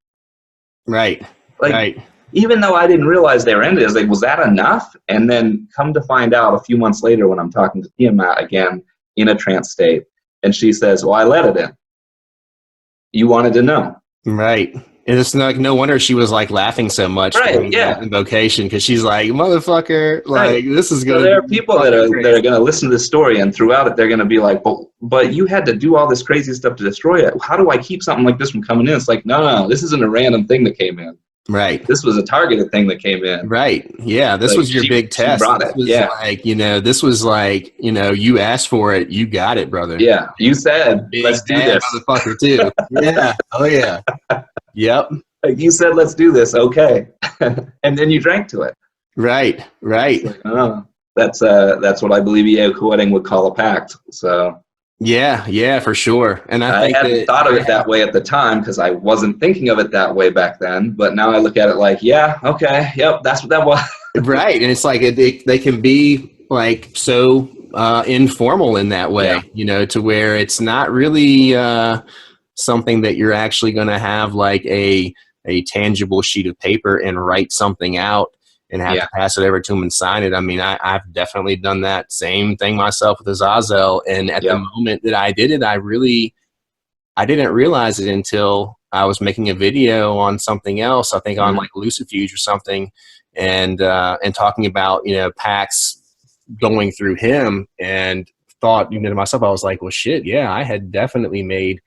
Right. Even though I didn't realize they were in it, I was like, was that enough? And then come to find out a few months later when I'm talking to Tiamat again in a trance state, and she says, well, I let it in. You wanted to know. Right. And it's like, no wonder she was like laughing so much during that invocation, because she's like, motherfucker, like this is good. So there are people that are going to listen to this story, and throughout it, they're going to be like, but you had to do all this crazy stuff to destroy it. How do I keep something like this from coming in? It's like, no, this isn't a random thing that came in. Right. This was a targeted thing that came in. Right. Yeah. This was your big test. This was this was like, you asked for it. You got it, brother. Yeah. You said, let's do this. Motherfucker too. Yeah. Oh yeah. Yep. Like you said, let's do this. Okay. And then you drank to it. Right. Like, that's what I believe Eoku Wedding would call a pact. So. Yeah, for sure. And I think hadn't thought of it that way at the time because I wasn't thinking of it that way back then. But now I look at it like, yeah, okay, yep, that's what that was. Right, and it's like they can be like so informal in that way, to where it's not really something that you're actually going to have like a tangible sheet of paper and write something out and have to pass it over to him and sign it. I mean, I've definitely done that same thing myself with Azazel. And at the moment that I did it, I didn't realize it until I was making a video on something else, I think on like Lucifuge or something, and talking about, pacts going through him, and thought, to myself, I was like, well, shit, yeah, I had definitely made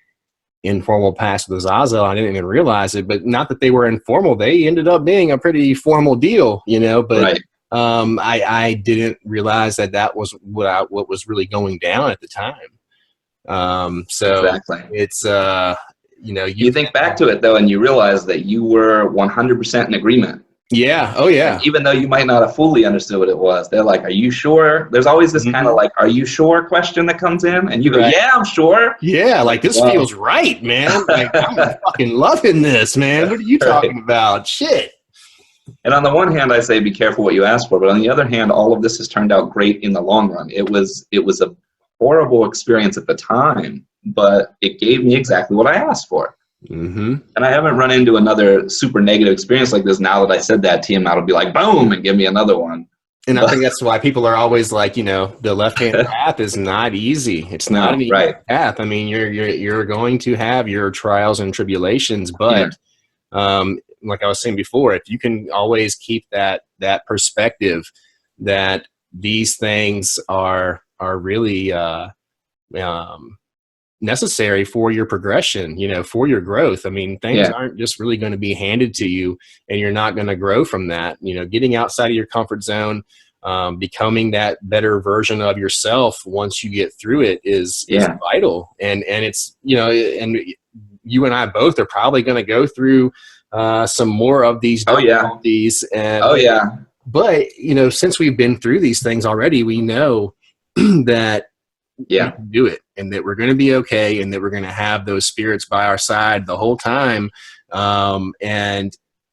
informal pacts with Azazel. I didn't even realize it, but not that they were informal. They ended up being a pretty formal deal, but I didn't realize that was what was really going down at the time. So exactly. It's, you think back to it though, and you realize that you were 100% in agreement. Yeah. Oh yeah. And even though you might not have fully understood what it was, they're like, are you sure? There's always this kind of like, are you sure question that comes in, and you go, yeah, I'm sure. Yeah. Like this feels right, man. Like I'm fucking loving this, man. What are you talking about? Shit. And on the one hand, I say, be careful what you ask for. But on the other hand, all of this has turned out great in the long run. It was a horrible experience at the time, but it gave me exactly what I asked for. And I haven't run into another super negative experience like this. Now that I said that, Tiamat will be like, boom, and give me another one. And I think that's why people are always like, the left-hand path is not easy. It's not an easy path. I mean, you're going to have your trials and tribulations, but like I was saying before, if you can always keep that perspective that these things are really necessary for your progression, for your growth. I mean, things aren't just really going to be handed to you and you're not going to grow from that. Getting outside of your comfort zone, becoming that better version of yourself once you get through it is vital. And it's, and you and I both are probably going to go through some more of these difficulties. But, since we've been through these things already, we know that we can do it, and that we're going to be okay, and that we're going to have those spirits by our side the whole time. And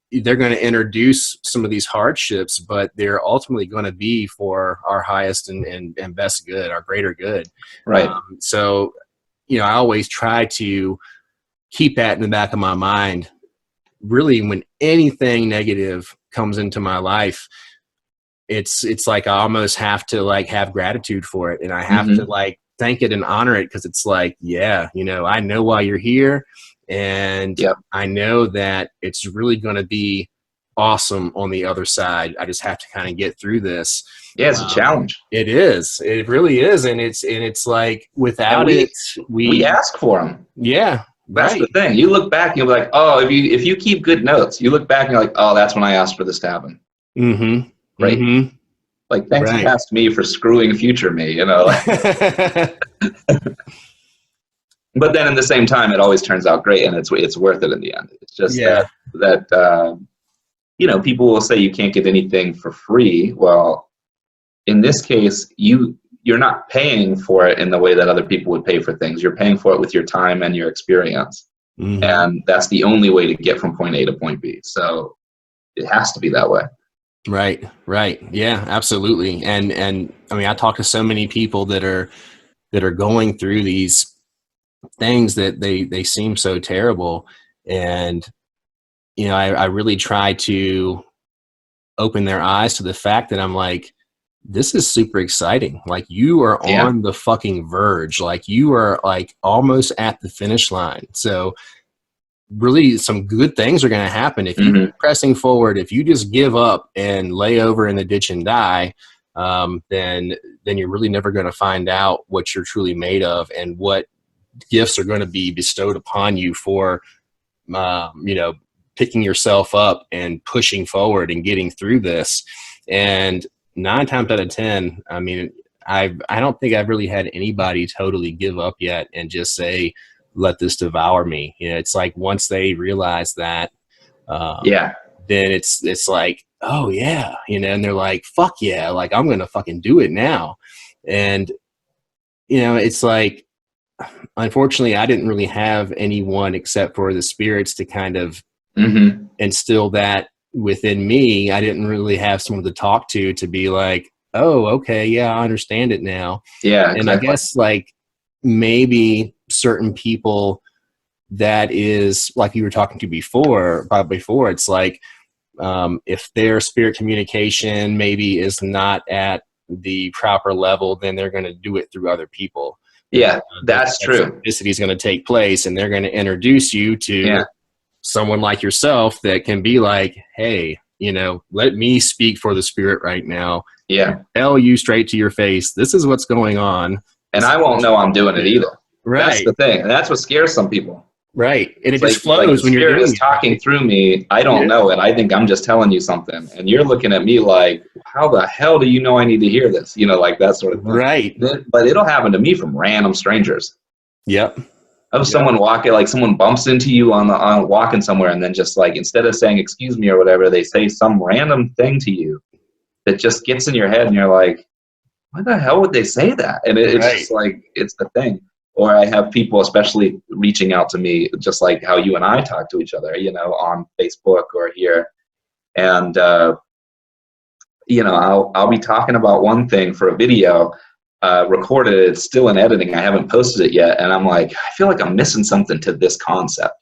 they're going to introduce some of these hardships, but they're ultimately going to be for our highest and best good, our greater good. Right. So, I always try to keep that in the back of my mind. Really, when anything negative comes into my life, it's like I almost have to have gratitude for it, and I have to thank it and honor it, because it's like, I know why you're here, and I know that it's really going to be awesome on the other side. I just have to kind of get through this. Yeah, it's a challenge. It is. It really is, and it's like without we ask for them. Yeah. That's the thing. You look back and you'll be like, oh, if you keep good notes, you look back and you're like, oh, that's when I asked for this to happen. Mm-hmm. Right. Mm-hmm. Like, thanks past me for screwing future me, But then in the same time, it always turns out great, and it's worth it in the end. It's just that people will say you can't get anything for free. Well, in this case, you're not paying for it in the way that other people would pay for things. You're paying for it with your time and your experience. Mm-hmm. And that's the only way to get from point A to point B. So it has to be that way. Right. Yeah, absolutely. And I mean, I talk to so many people that are going through these things that they seem so terrible. And, I really try to open their eyes to the fact that I'm like, this is super exciting. Like, you are on the fucking verge. Like, you are almost at the finish line. So really some good things are going to happen if you keep pressing forward. If you just give up and lay over in the ditch and die, then you're really never going to find out what you're truly made of and what gifts are going to be bestowed upon you for, picking yourself up and pushing forward and getting through this. And 9 times out of 10, I mean, I don't think I've really had anybody totally give up yet and just say, let this devour me. It's like once they realize that, then it's like, oh yeah, and they're like, fuck yeah, like I'm gonna fucking do it now. And it's like, unfortunately, I didn't really have anyone except for the spirits to kind of instill that within me. I didn't really have someone to talk to be like, oh, okay, yeah, I understand it now. Yeah, and exactly. I guess maybe certain people, that is like you were talking to before, it's like, if their spirit communication maybe is not at the proper level, then they're going to do it through other people. Yeah, that's true. Synchronicity is going to take place, and they're going to introduce you to someone like yourself that can be like, hey, let me speak for the spirit right now. Yeah. Tell you straight to your face, this is what's going on. And I won't know I'm doing it either. Right. That's the thing. And that's what scares some people. Right. And it just flows when you're doing it. Talking through me. I don't know it. I think I'm just telling you something. And you're looking at me like, how the hell do you know I need to hear this? Like that sort of thing. Right. But it'll happen to me from random strangers. Yep. Of someone walking, someone bumps into you on walking somewhere, and then just instead of saying excuse me or whatever, they say some random thing to you that just gets in your head, and you're like, why the hell would they say that? And it's just it's the thing. Or I have people especially reaching out to me, just like how you and I talk to each other, on Facebook or here. And, I'll be talking about one thing for a video, recorded. It's still in editing. I haven't posted it yet. And I'm like, I feel like I'm missing something to this concept.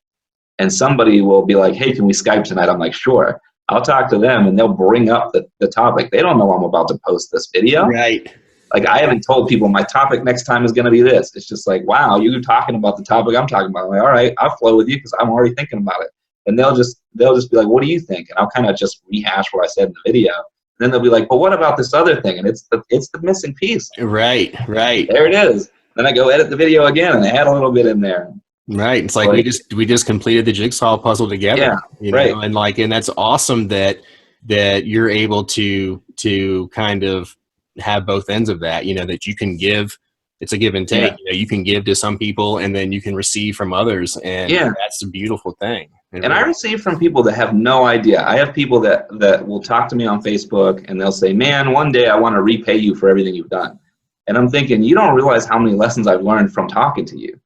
And somebody will be like, hey, can we Skype tonight? I'm like, sure. I'll talk to them, and they'll bring up the topic. They don't know I'm about to post this video. Right. I haven't told people my topic next time is going to be this. It's just like, wow, you're talking about the topic I'm talking about. I'm like, all right, I'll flow with you because I'm already thinking about it. and they'll just be like, what do you think? And I'll kind of just rehash what I said in the video. And then they'll be like, but what about this other thing? And it's the missing piece. Right. There it is. Then I go edit the video again and add a little bit in there. Right. It's like we just completed the jigsaw puzzle together. Yeah, you know, and that's awesome that you're able to kind of have both ends of that, you know, that you can give. It's a give and take. Yeah. You know, you can give to some people and then you can receive from others. And that's a beautiful thing. And I receive from people that have no idea. I have people that will talk to me on Facebook and they'll say, man, one day I want to repay you for everything you've done. And I'm thinking, you don't realize how many lessons I've learned from talking to you.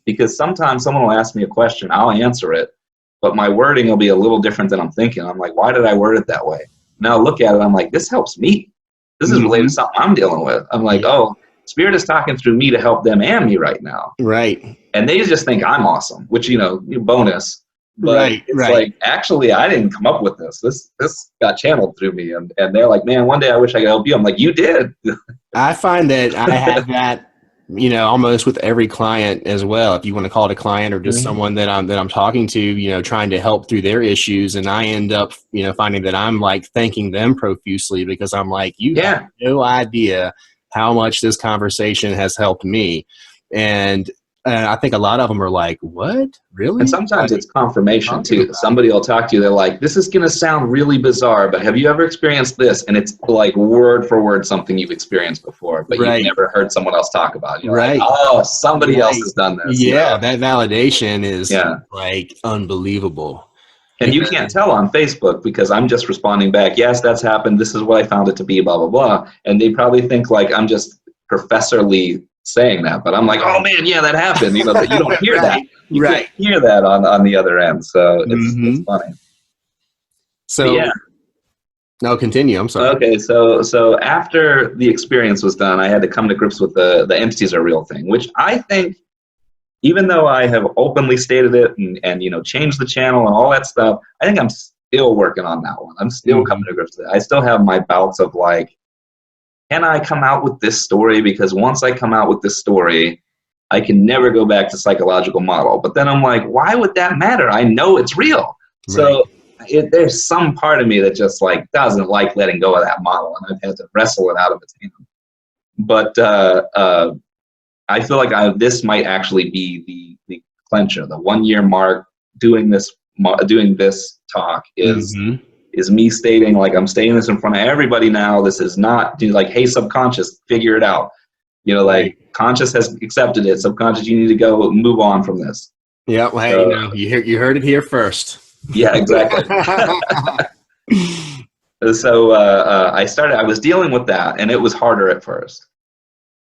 Because sometimes someone will ask me a question, I'll answer it, but my wording will be a little different than I'm thinking. I'm like, why did I word it that way? Now I look at it, I'm like, this helps me. This is related to something I'm dealing with. I'm like, oh, Spirit is talking through me to help them and me right now. Right. And they just think I'm awesome, which, you know, bonus. But it's like, actually, I didn't come up with this. This got channeled through me. And they're like, man, one day I wish I could help you. I'm like, you did. I find that I have that, you know, almost with every client as well. If you want to call it a client or just someone that I'm talking to, you know, trying to help through their issues. And I end up, you know, finding that I'm like thanking them profusely because I'm like, you have no idea how much this conversation has helped me. And I think a lot of them are like, what? Really? And sometimes it's confirmation too. Somebody will talk to you. They're like, this is going to sound really bizarre, but have you ever experienced this? And it's like word for word something you've experienced before, but you've never heard someone else talk about it. You're like, oh, somebody else has done this. Yeah, that validation is like unbelievable. And you can't tell on Facebook because I'm just responding back, yes, that's happened. This is what I found it to be, blah, blah, blah. And they probably think like I'm just professorly saying that, but I'm like, oh man, yeah, that happened. You know, that you don't hear that. You can't hear that on the other end. So it's funny. So no, continue. I'm sorry. Okay, so after the experience was done, I had to come to grips with the entities are real thing, which I think, even though I have openly stated it and you know, changed the channel and all that stuff, I think I'm still working on that one. I'm still coming to grips with it. I still have my bouts of like, can I come out with this story? Because once I come out with this story, I can never go back to psychological model. But then I'm like, why would that matter? I know it's real. So there's some part of me that just like doesn't like letting go of that model, and I've had to wrestle it out of its hand. But I feel like this might actually be the clincher. The 1 year mark doing this talk is me stating like, I'm stating this in front of everybody now. This is not like, hey, subconscious, figure it out. You know, like conscious has accepted it. Subconscious, you need to go move on from this. Yeah, well, hey, you know, you heard it here first. Yeah, exactly. So I was dealing with that, and it was harder at first.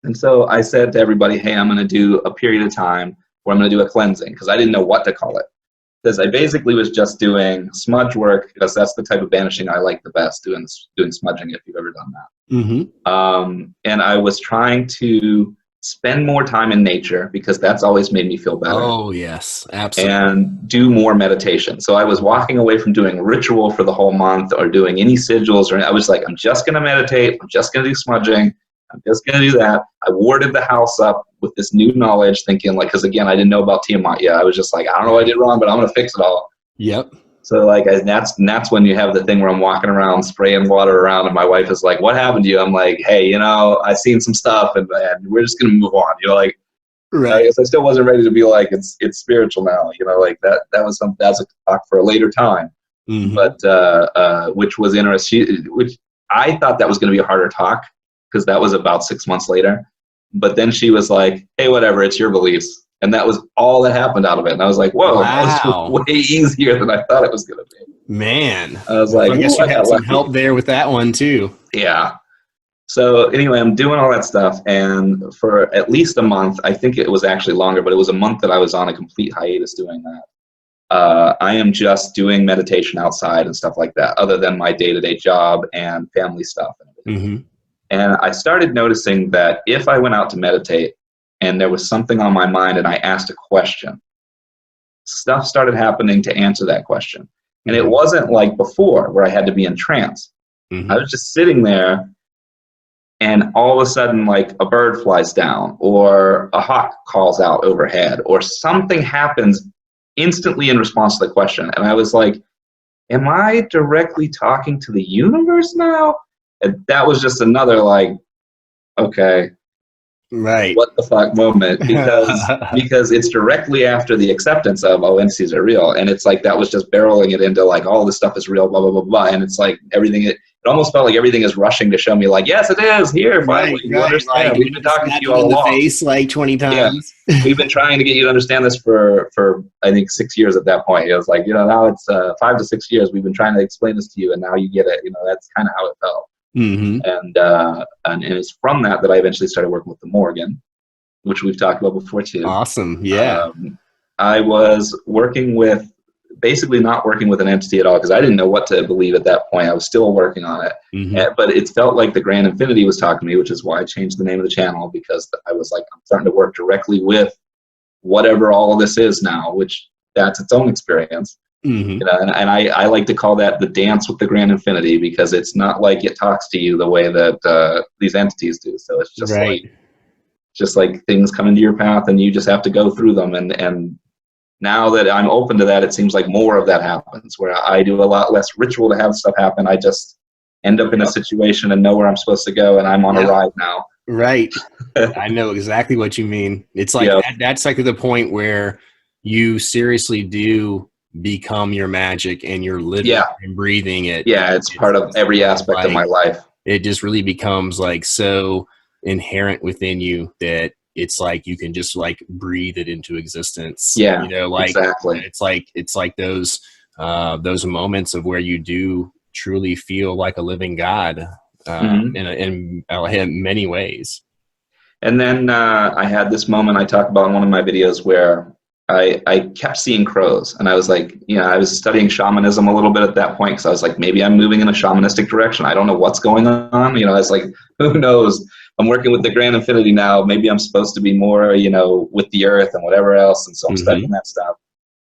And so I said to everybody, hey, I'm going to do a period of time where I'm going to do a cleansing, because I didn't know what to call it. Because I basically was just doing smudge work, because that's the type of banishing I like the best, doing smudging, if you've ever done that. And I was trying to spend more time in nature, because that's always made me feel better. Oh, yes, absolutely. And do more meditation. So I was walking away from doing ritual for the whole month or doing any sigils, or I was like, I'm just going to meditate. I'm just going to do smudging. I'm just going to do that. I warded the house up with this new knowledge, thinking like, because again, I didn't know about Tiamat yet. I was just like, I don't know what I did wrong, but I'm going to fix it all. Yep. So like, that's when you have the thing where I'm walking around spraying water around, and my wife is like, what happened to you? I'm like, hey, you know, I've seen some stuff, and we're just going to move on. You know, like, I guess I still wasn't ready to be like, it's spiritual now. You know, like that's a talk for a later time. But which was interesting, which I thought that was going to be a harder talk, because that was about 6 months later. But then she was like, hey, whatever, it's your beliefs. And that was all that happened out of it. And I was like, whoa, that was way easier than I thought it was going to be. Man. I was like, I guess you had some help there with that one too. Yeah. So anyway, I'm doing all that stuff. And for at least a month, I think it was actually longer, but it was a month that I was on a complete hiatus doing that. I am just doing meditation outside and stuff like that, other than my day-to-day job and family stuff and everything. And I started noticing that if I went out to meditate and there was something on my mind and I asked a question, stuff started happening to answer that question. And it wasn't like before where I had to be in trance. I was just sitting there, and all of a sudden, like a bird flies down, or a hawk calls out overhead, or something happens instantly in response to the question. And I was like, am I directly talking to the universe now? And that was just another like, okay, right. what the fuck moment, because it's directly after the acceptance of, oh, entities are real, and it's like that was just barreling it into like all this stuff is real, blah blah blah blah, and it's like everything. It almost felt like everything is rushing to show me like, yes, it is here. Finally, you understand. Like, we've been talking to you all along. Face like 20 times. Yeah. We've been trying to get you to understand this for I think 6 years at that point. It was like, now it's 5 to 6 years. We've been trying to explain this to you, and now you get it. That's kind of how it felt. Mm-hmm. And it's from that I eventually started working with the Morgan, which we've talked about before too. Awesome. Yeah. I was basically not working with an entity at all because I didn't know what to believe at that point. I was still working on it. Mm-hmm. But it felt like the Grand Infinity was talking to me, which is why I changed the name of the channel, because I was like, I'm starting to work directly with whatever all of this is now, which that's its own experience. Mm-hmm. And I like to call that the dance with the Grand Infinity, because it's not like it talks to you the way that these entities do. So it's just like things come into your path and you just have to go through them. And now that I'm open to that, it seems like more of that happens, where I do a lot less ritual to have stuff happen. I just end up in a situation and know where I'm supposed to go, and I'm on a ride now. Right. I know exactly what you mean. It's like that's like the point where you seriously do become your magic, and you're living and breathing it. Yeah, it's part of every aspect of my life. It just really becomes like so inherent within you that it's like you can just like breathe it into existence. Yeah, exactly. It's like those moments of where you do truly feel like a living God in many ways. And then I had this moment I talk about in one of my videos where I kept seeing crows, and I was like, I was studying shamanism a little bit at that point, because I was like, maybe I'm moving in a shamanistic direction. I don't know what's going on. I was like, who knows? I'm working with the Grand Infinity now. Maybe I'm supposed to be more, with the earth and whatever else. And so I'm studying that stuff.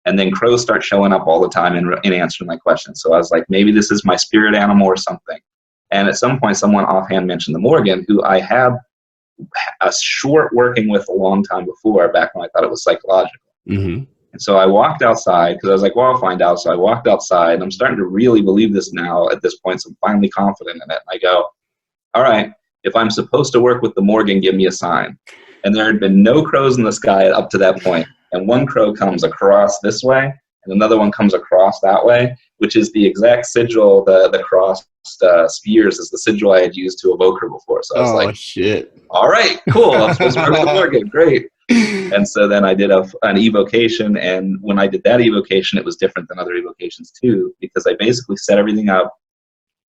And then crows start showing up all the time in answering my questions. So I was like, maybe this is my spirit animal or something. And at some point, someone offhand mentioned the Morgan, who I had a short working with a long time before, back when I thought it was psychological. Mm-hmm. And so I walked outside, because I was like, well, I'll find out. So I walked outside, and I'm starting to really believe this now at this point. So I'm finally confident in it. And I go, all right, if I'm supposed to work with the Morgan, give me a sign. And there had been no crows in the sky up to that point. And one crow comes across this way, and another one comes across that way, which is the exact sigil, the crossed spheres is the sigil I had used to evoke her before. So I was like, shit. All right, cool. I'm supposed to work with the Morgan. Great. And so then I did an evocation, and when I did that evocation, it was different than other evocations too, because I basically set everything up,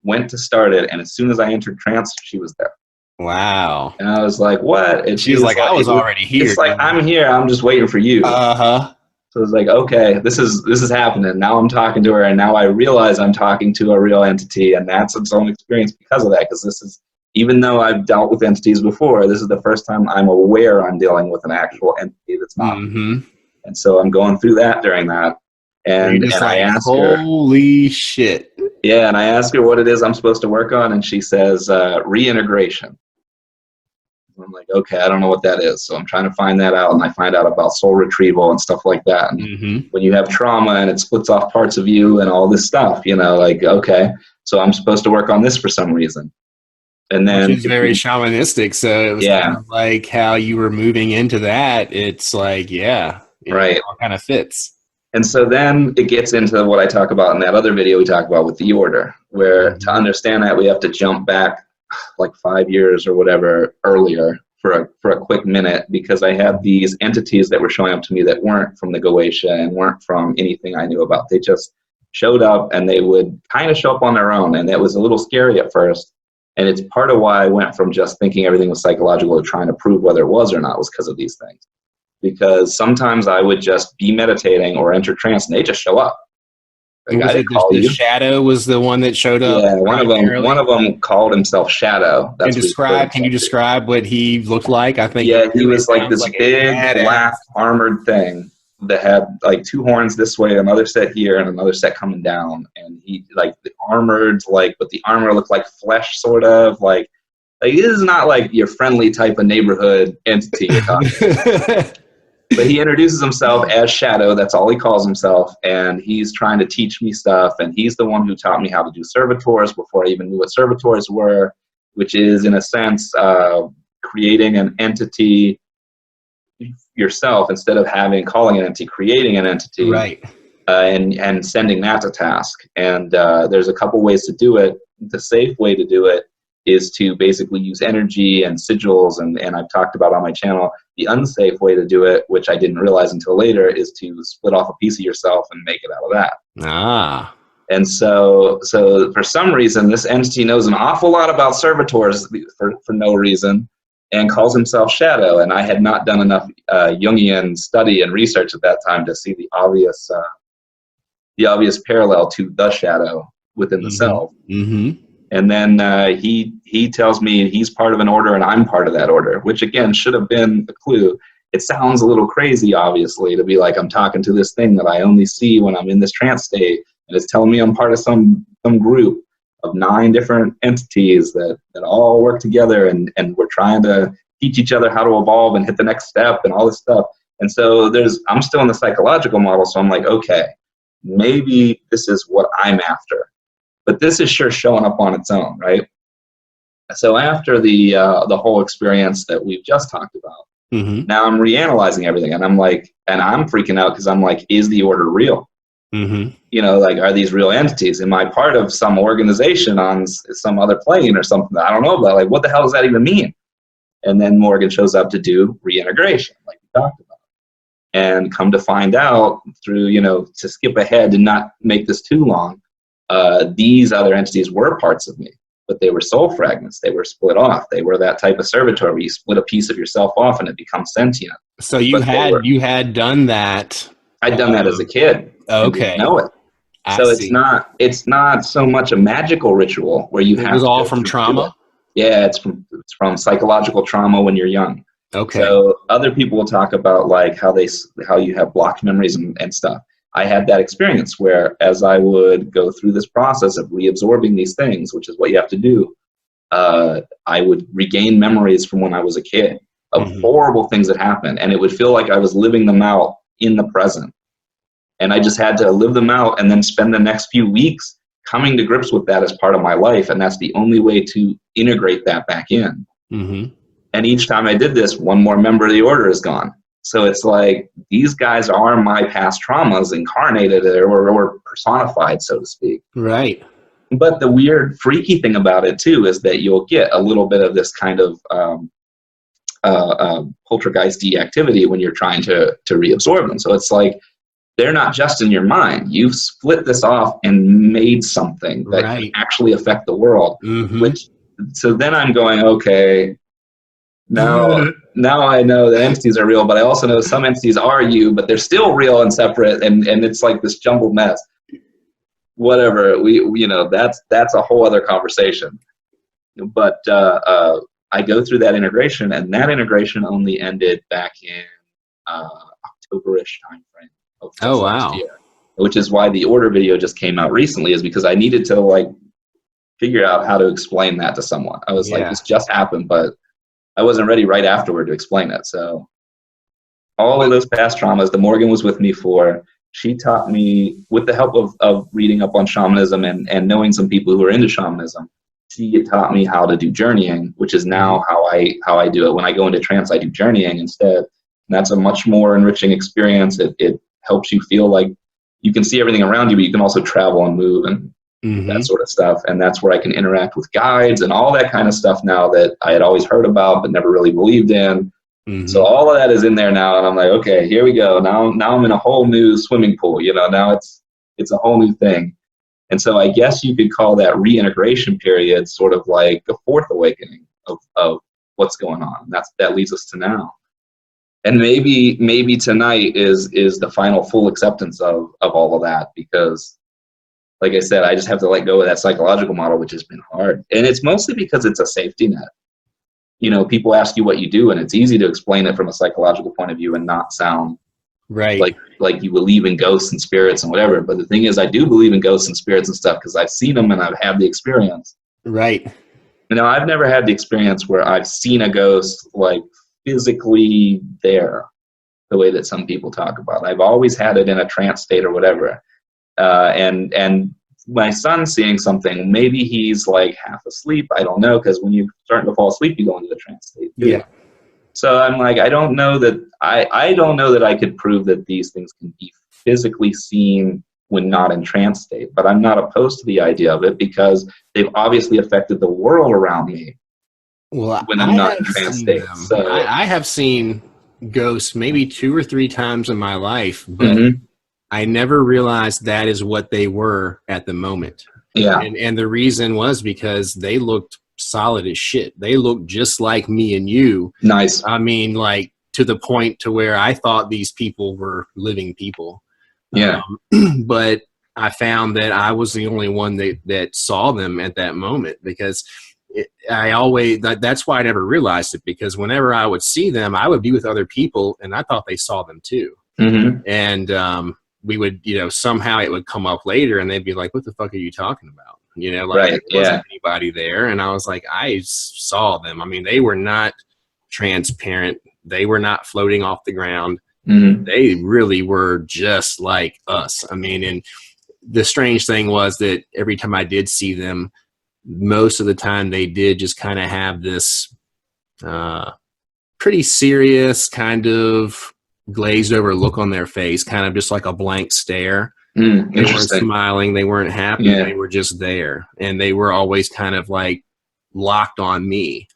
went to start it, and as soon as I entered trance, she was there. Wow. And I was like, what? And she was like, I was already here. It's like, I'm here, I'm just waiting for you. Uh-huh. So it was like, okay, this is happening. Now I'm talking to her, and now I realize I'm talking to a real entity, and that's its own experience because of that, because this is, even though I've dealt with entities before, this is the first time I'm aware I'm dealing with an actual entity that's not. Mm-hmm. And so I'm going through that during that. And I ask her, holy shit. Yeah, and I ask her what it is I'm supposed to work on, and she says, reintegration. I'm like, okay, I don't know what that is. So I'm trying to find that out, and I find out about soul retrieval and stuff like that. And when you have trauma and it splits off parts of you and all this stuff, like, okay, so I'm supposed to work on this for some reason. And then which is very shamanistic. So it was kind of like how you were moving into that. It's like, it all kind of fits. And so then it gets into what I talk about in that other video we talk about with the order, where to understand that we have to jump back like 5 years or whatever earlier for a quick minute, because I had these entities that were showing up to me that weren't from the Goetia and weren't from anything I knew about. They just showed up, and they would kind of show up on their own, and it was a little scary at first. And it's part of why I went from just thinking everything was psychological to trying to prove whether it was or not, was because of these things. Because sometimes I would just be meditating or enter trance, and they just show up. Like, was it the Shadow was the one that showed up? Yeah, one of them called himself Shadow. Can you describe what he looked like? I think he was like this big black armored thing that had like two horns this way, another set here, and another set coming down. And he like the armored, but the armor looked like flesh, sort of like this is not like your friendly type of neighborhood entity you're talking about. But he introduces himself as Shadow. That's all he calls himself. And he's trying to teach me stuff. And he's the one who taught me how to do servitors before I even knew what servitors were, which is, in a sense, creating an entity yourself instead of calling an entity, creating an entity. Right. And sending that to task. And there's a couple ways to do it. The safe way to do it is to basically use energy and sigils, and I've talked about on my channel. The unsafe way to do it, which I didn't realize until later, is to split off a piece of yourself and make it out of that. Ah. And so for some reason, this entity knows an awful lot about servitors for no reason, and calls himself Shadow. And I had not done enough Jungian study and research at that time to see the obvious parallel to the Shadow within the self. Mm-hmm. And then he tells me he's part of an order and I'm part of that order, which again should have been a clue. It sounds a little crazy, obviously, to be like, I'm talking to this thing that I only see when I'm in this trance state, and it's telling me I'm part of some group of 9 different entities that all work together, and we're trying to teach each other how to evolve and hit the next step and all this stuff. And so I'm still in the psychological model, so I'm like, okay, maybe this is what I'm after. But this is sure showing up on its own, right? So after the whole experience that we've just talked about, now I'm reanalyzing everything, and I'm like, and I'm freaking out because I'm like, is the order real? You know, like, are these real entities? Am I part of some organization on some other plane or something that I don't know about? Like, what the hell does that even mean? And then Morgan shows up to do reintegration, like we talked about. And come to find out through, to skip ahead and not make this too long, these other entities were parts of me, but they were soul fragments. They were split off. They were that type of servitor where you split a piece of yourself off and it becomes sentient. So you had done that. I'd done that as a kid. Okay. Didn't know it. So it's not so much a magical ritual where you have to. It was all from trauma? Yeah, it's from psychological trauma when you're young. Okay. So other people will talk about like how you have blocked memories and stuff. I had that experience where as I would go through this process of reabsorbing these things, which is what you have to do, I would regain memories from when I was a kid of horrible things that happened. And it would feel like I was living them out in the present. And I just had to live them out and then spend the next few weeks coming to grips with that as part of my life. And that's the only way to integrate that back in. And each time I did this, one more member of the order is gone. So it's like, these guys are my past traumas incarnated or personified, so to speak. Right. But the weird, freaky thing about it, too, is that you'll get a little bit of this kind of poltergeisty activity when you're trying to reabsorb them. So it's like, they're not just in your mind. You've split this off and made something that can actually affect the world. So then I'm going, okay, now I know that entities are real, but I also know some entities are you, but they're still real and separate, and it's like this jumbled mess. Whatever, that's a whole other conversation. But I go through that integration, and that integration only ended back in October-ish timeframe. Oh, wow. Year, which is why the order video just came out recently, is because I needed to like figure out how to explain that to someone. I was like, this just happened, but I wasn't ready right afterward to explain it. So all of those past traumas that Morgan was with me for, she taught me, with the help of reading up on shamanism and knowing some people who are into shamanism, she taught me how to do journeying, which is now how I do it. When I go into trance, I do journeying instead. And that's a much more enriching experience. It helps you feel like you can see everything around you, but you can also travel and move and that sort of stuff. And that's where I can interact with guides and all that kind of stuff now that I had always heard about but never really believed in. So all of that is in there now, and I'm like, okay, here we go. Now I'm in a whole new swimming pool. Now it's a whole new thing. And so I guess you could call that reintegration period sort of like a fourth awakening of what's going on. That leads us to now. And maybe tonight is the final full acceptance of all of that, because like I said, I just have to let go of that psychological model, which has been hard. And it's mostly because it's a safety net. People ask you what you do, and it's easy to explain it from a psychological point of view and not sound like you believe in ghosts and spirits and whatever. But the thing is, I do believe in ghosts and spirits and stuff because I've seen them and I've had the experience. Right. I've never had the experience where I've seen a ghost like physically there, the way that some people talk about it. I've always had it in a trance state or whatever. And my son's seeing something. Maybe he's like half asleep. I don't know, because when you're starting to fall asleep, you go into the trance state too. Yeah. So I'm like, I don't know that I could prove that these things can be physically seen when not in trance state. But I'm not opposed to the idea of it, because they've obviously affected the world around me when I'm not in trance state. So I have seen ghosts maybe 2 or 3 times in my life, but I never realized that is what they were at the moment. Yeah. And the reason was because they looked solid as shit. They looked just like me and you. Nice. I mean, like, to the point to where I thought these people were living people. Yeah. But I found that I was the only one that saw them at that moment, because that's why I never realized it, because whenever I would see them, I would be with other people and I thought they saw them too. And we would, somehow it would come up later and they'd be like, what the fuck are you talking about? There wasn't anybody there. And I was like, I saw them. I mean, they were not transparent. They were not floating off the ground. They really were just like us. I mean, and the strange thing was that every time I did see them, most of the time they did just kind of have this pretty serious kind of glazed over look on their face, kind of just like a blank stare. They weren't smiling. They weren't happy. They were just there. And they were always kind of like locked on me,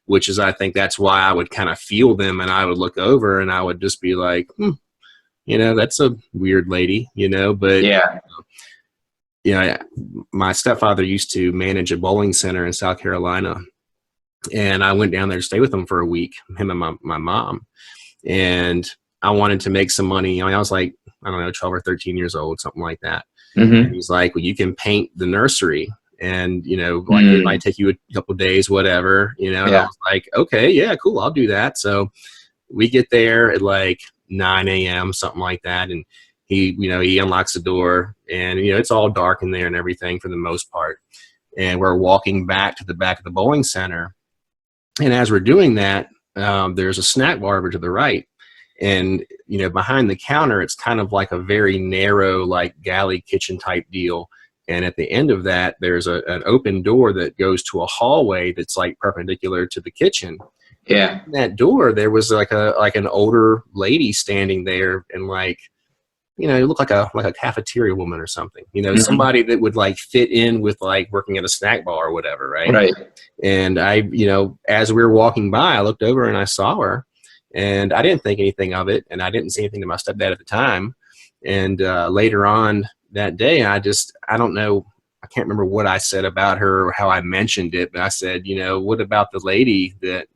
which is, I think that's why I would kind of feel them, and I would look over and I would just be like, that's a weird lady, but my stepfather used to manage a bowling center in South Carolina, and I went down there to stay with him for a week, him and my mom, and I wanted to make some money. I mean, I was like, I don't know, 12 or 13 years old, something like that. And he's like, well, you can paint the nursery, and like it might take you a couple of days, whatever, and I was like, okay, yeah, cool, I'll do that. So we get there at like 9 a.m., something like that, and he unlocks the door, and it's all dark in there and everything for the most part, and we're walking back to the back of the bowling center, and as we're doing that, there's a snack bar over to the right, and behind the counter, it's kind of like a very narrow, like galley kitchen type deal. And at the end of that, there's an open door that goes to a hallway that's like perpendicular to the kitchen. Yeah. In that door, there was like an older lady standing there, and like, it looked like a cafeteria woman or something. Somebody that would like fit in with like working at a snack bar or whatever, right? Right. And I, as we were walking by, I looked over and I saw her, and I didn't think anything of it, and I didn't say anything to my stepdad at the time. And later on that day, I don't know, I can't remember what I said about her or how I mentioned it, but I said, what about the lady that,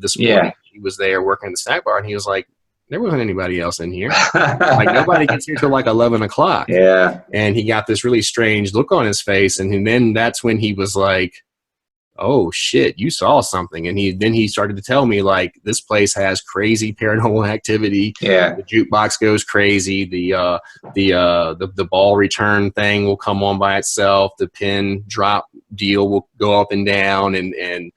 this morning she was there working at the snack bar? And he was like, there wasn't anybody else in here. Like, nobody gets here till like 11 o'clock. Yeah. And he got this really strange look on his face. And then that's when he was like, oh shit, you saw something. And then he started to tell me, like, this place has crazy paranormal activity. Yeah. The jukebox goes crazy. The ball return thing will come on by itself. The pin drop deal will go up and down, and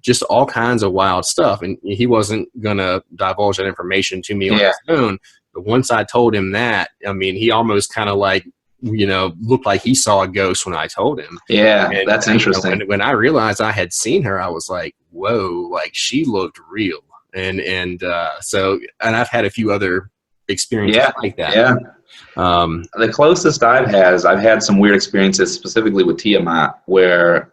just all kinds of wild stuff. And he wasn't gonna divulge that information to me on his own. But once I told him that, I mean, he almost kind of like, looked like he saw a ghost when I told him. Yeah, and, that's interesting. When I realized I had seen her, I was like, whoa, like she looked real. And so I've had a few other experiences like that. Yeah. The closest I've had is I've had some weird experiences specifically with Tiamat, where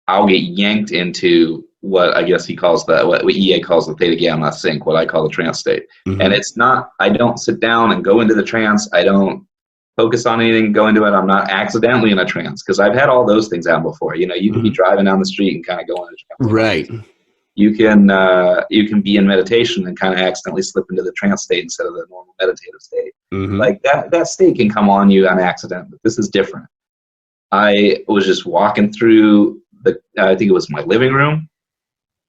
I'll get yanked into what I guess he calls what EA calls the theta gamma sync, what I call the trance state. And it's not, I don't sit down and go into the trance. I don't focus on anything, go into it. I'm not accidentally in a trance, because I've had all those things happen before. You can be driving down the street and kind of go into trance. Right. You can be in meditation and kind of accidentally slip into the trance state instead of the normal meditative state. Like that state can come on you on accident, but this is different. I was just walking through I think it was my living room,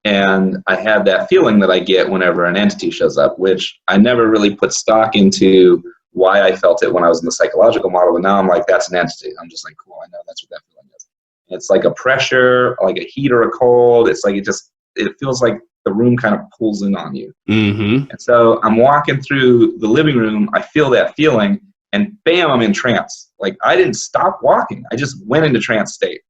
and I had that feeling that I get whenever an entity shows up, which I never really put stock into why I felt it when I was in the psychological model, but now I'm like, that's an entity. I'm just like, cool, I know that's what that feeling is. It's like a pressure, like a heat or a cold. It's like it feels like the room kind of pulls in on you. Mm-hmm. And so I'm walking through the living room. I feel that feeling, and bam, I'm in trance. Like, I didn't stop walking. I just went into trance state.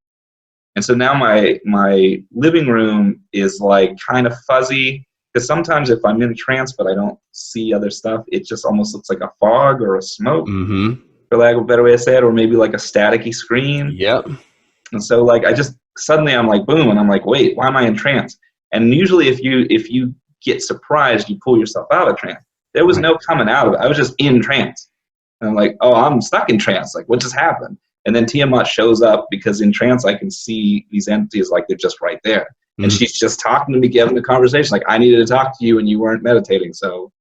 And so now my living room is like kind of fuzzy, because sometimes if I'm in a trance but I don't see other stuff, it just almost looks like a fog or a smoke, for lack of a better way to say it, or maybe like a staticky screen. Yep. And so like suddenly I'm like, boom, and I'm like, wait, why am I in trance? And usually if you get surprised, you pull yourself out of trance. There was no coming out of it. I was just in trance. And I'm like, oh, I'm stuck in trance. Like, what just happened? And then Tiamat shows up, because in trance I can see these entities like they're just right there. And she's just talking to me, giving a conversation. Like, I needed to talk to you and you weren't meditating, so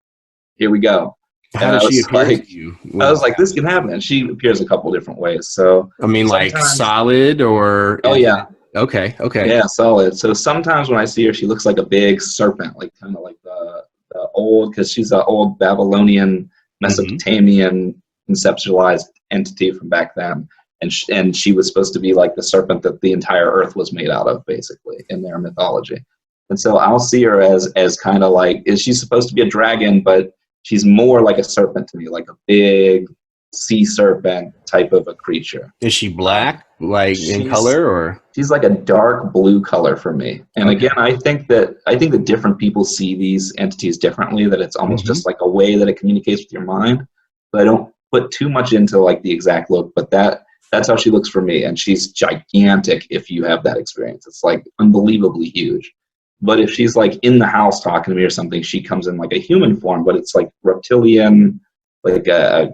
here we go. How does she appear to you? I was like, this can happen. And she appears a couple different ways. So I mean, like solid or? Oh, yeah. Okay. Yeah, solid. So sometimes when I see her, she looks like a big serpent, like kind of like the old, because she's an old Babylonian, Mesopotamian conceptualized entity from back then. And she was supposed to be like the serpent that the entire earth was made out of, basically, in their mythology. And so I'll see her as kind of like, she's supposed to be a dragon, but she's more like a serpent to me, like a big sea serpent type of a creature. Is she black, like in color, or? She's like a dark blue color for me. And again, I think that different people see these entities differently, that it's almost just like a way that it communicates with your mind. But I don't put too much into like the exact look, but that's how she looks for me. And she's gigantic if you have that experience. It's like unbelievably huge. But if she's like in the house talking to me or something, she comes in like a human form, but it's like reptilian, like a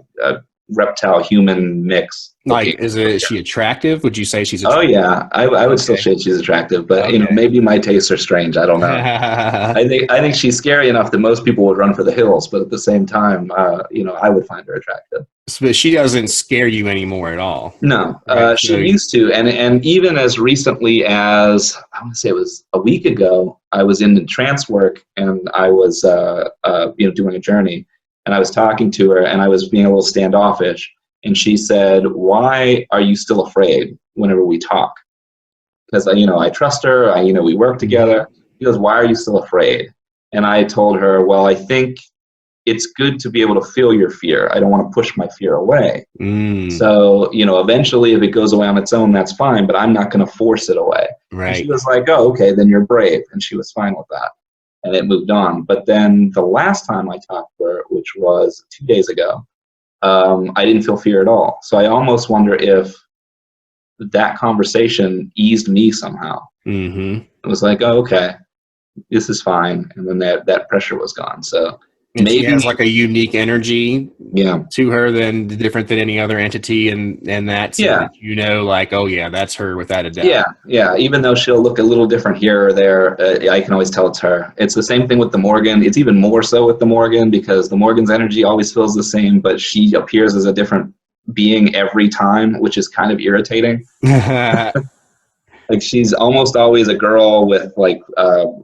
reptile human mix. Like, is she attractive? Would you say she's attractive? Oh yeah, I would still say she's attractive, but you know, maybe my tastes are strange. I don't know. I think she's scary enough that most people would run for the hills, but at the same time, you know, I would find her attractive. But she doesn't scare you anymore at all. No, she used to, and even as recently as, I want to say it was a week ago, I was in trance work, and I was you know, doing a journey, and I was talking to her, and I was being a little standoffish. And she said, why are you still afraid whenever we talk? Because, you know, I trust her. You know, we work together. She goes, why are you still afraid? And I told her, well, I think it's good to be able to feel your fear. I don't want to push my fear away. So, you know, eventually if it goes away on its own, that's fine, but I'm not going to force it away. Right. And she was like, oh, okay, then you're brave. And she was fine with that. And it moved on. But then the last time I talked to her, which was 2 days ago, I didn't feel fear at all. So I almost wonder if that conversation eased me somehow. It was like, oh, okay, this is fine. And then that pressure was gone. So maybe she has like a unique energy to her than different than any other entity, and that, you know, like, oh yeah, that's her without a doubt. Yeah. Even though she'll look a little different here or there, I can always tell it's her. It's the same thing with the Morgan. It's even more so with the Morgan, because the Morgan's energy always feels the same, but she appears as a different being every time, which is kind of irritating. Like, she's almost always a girl with like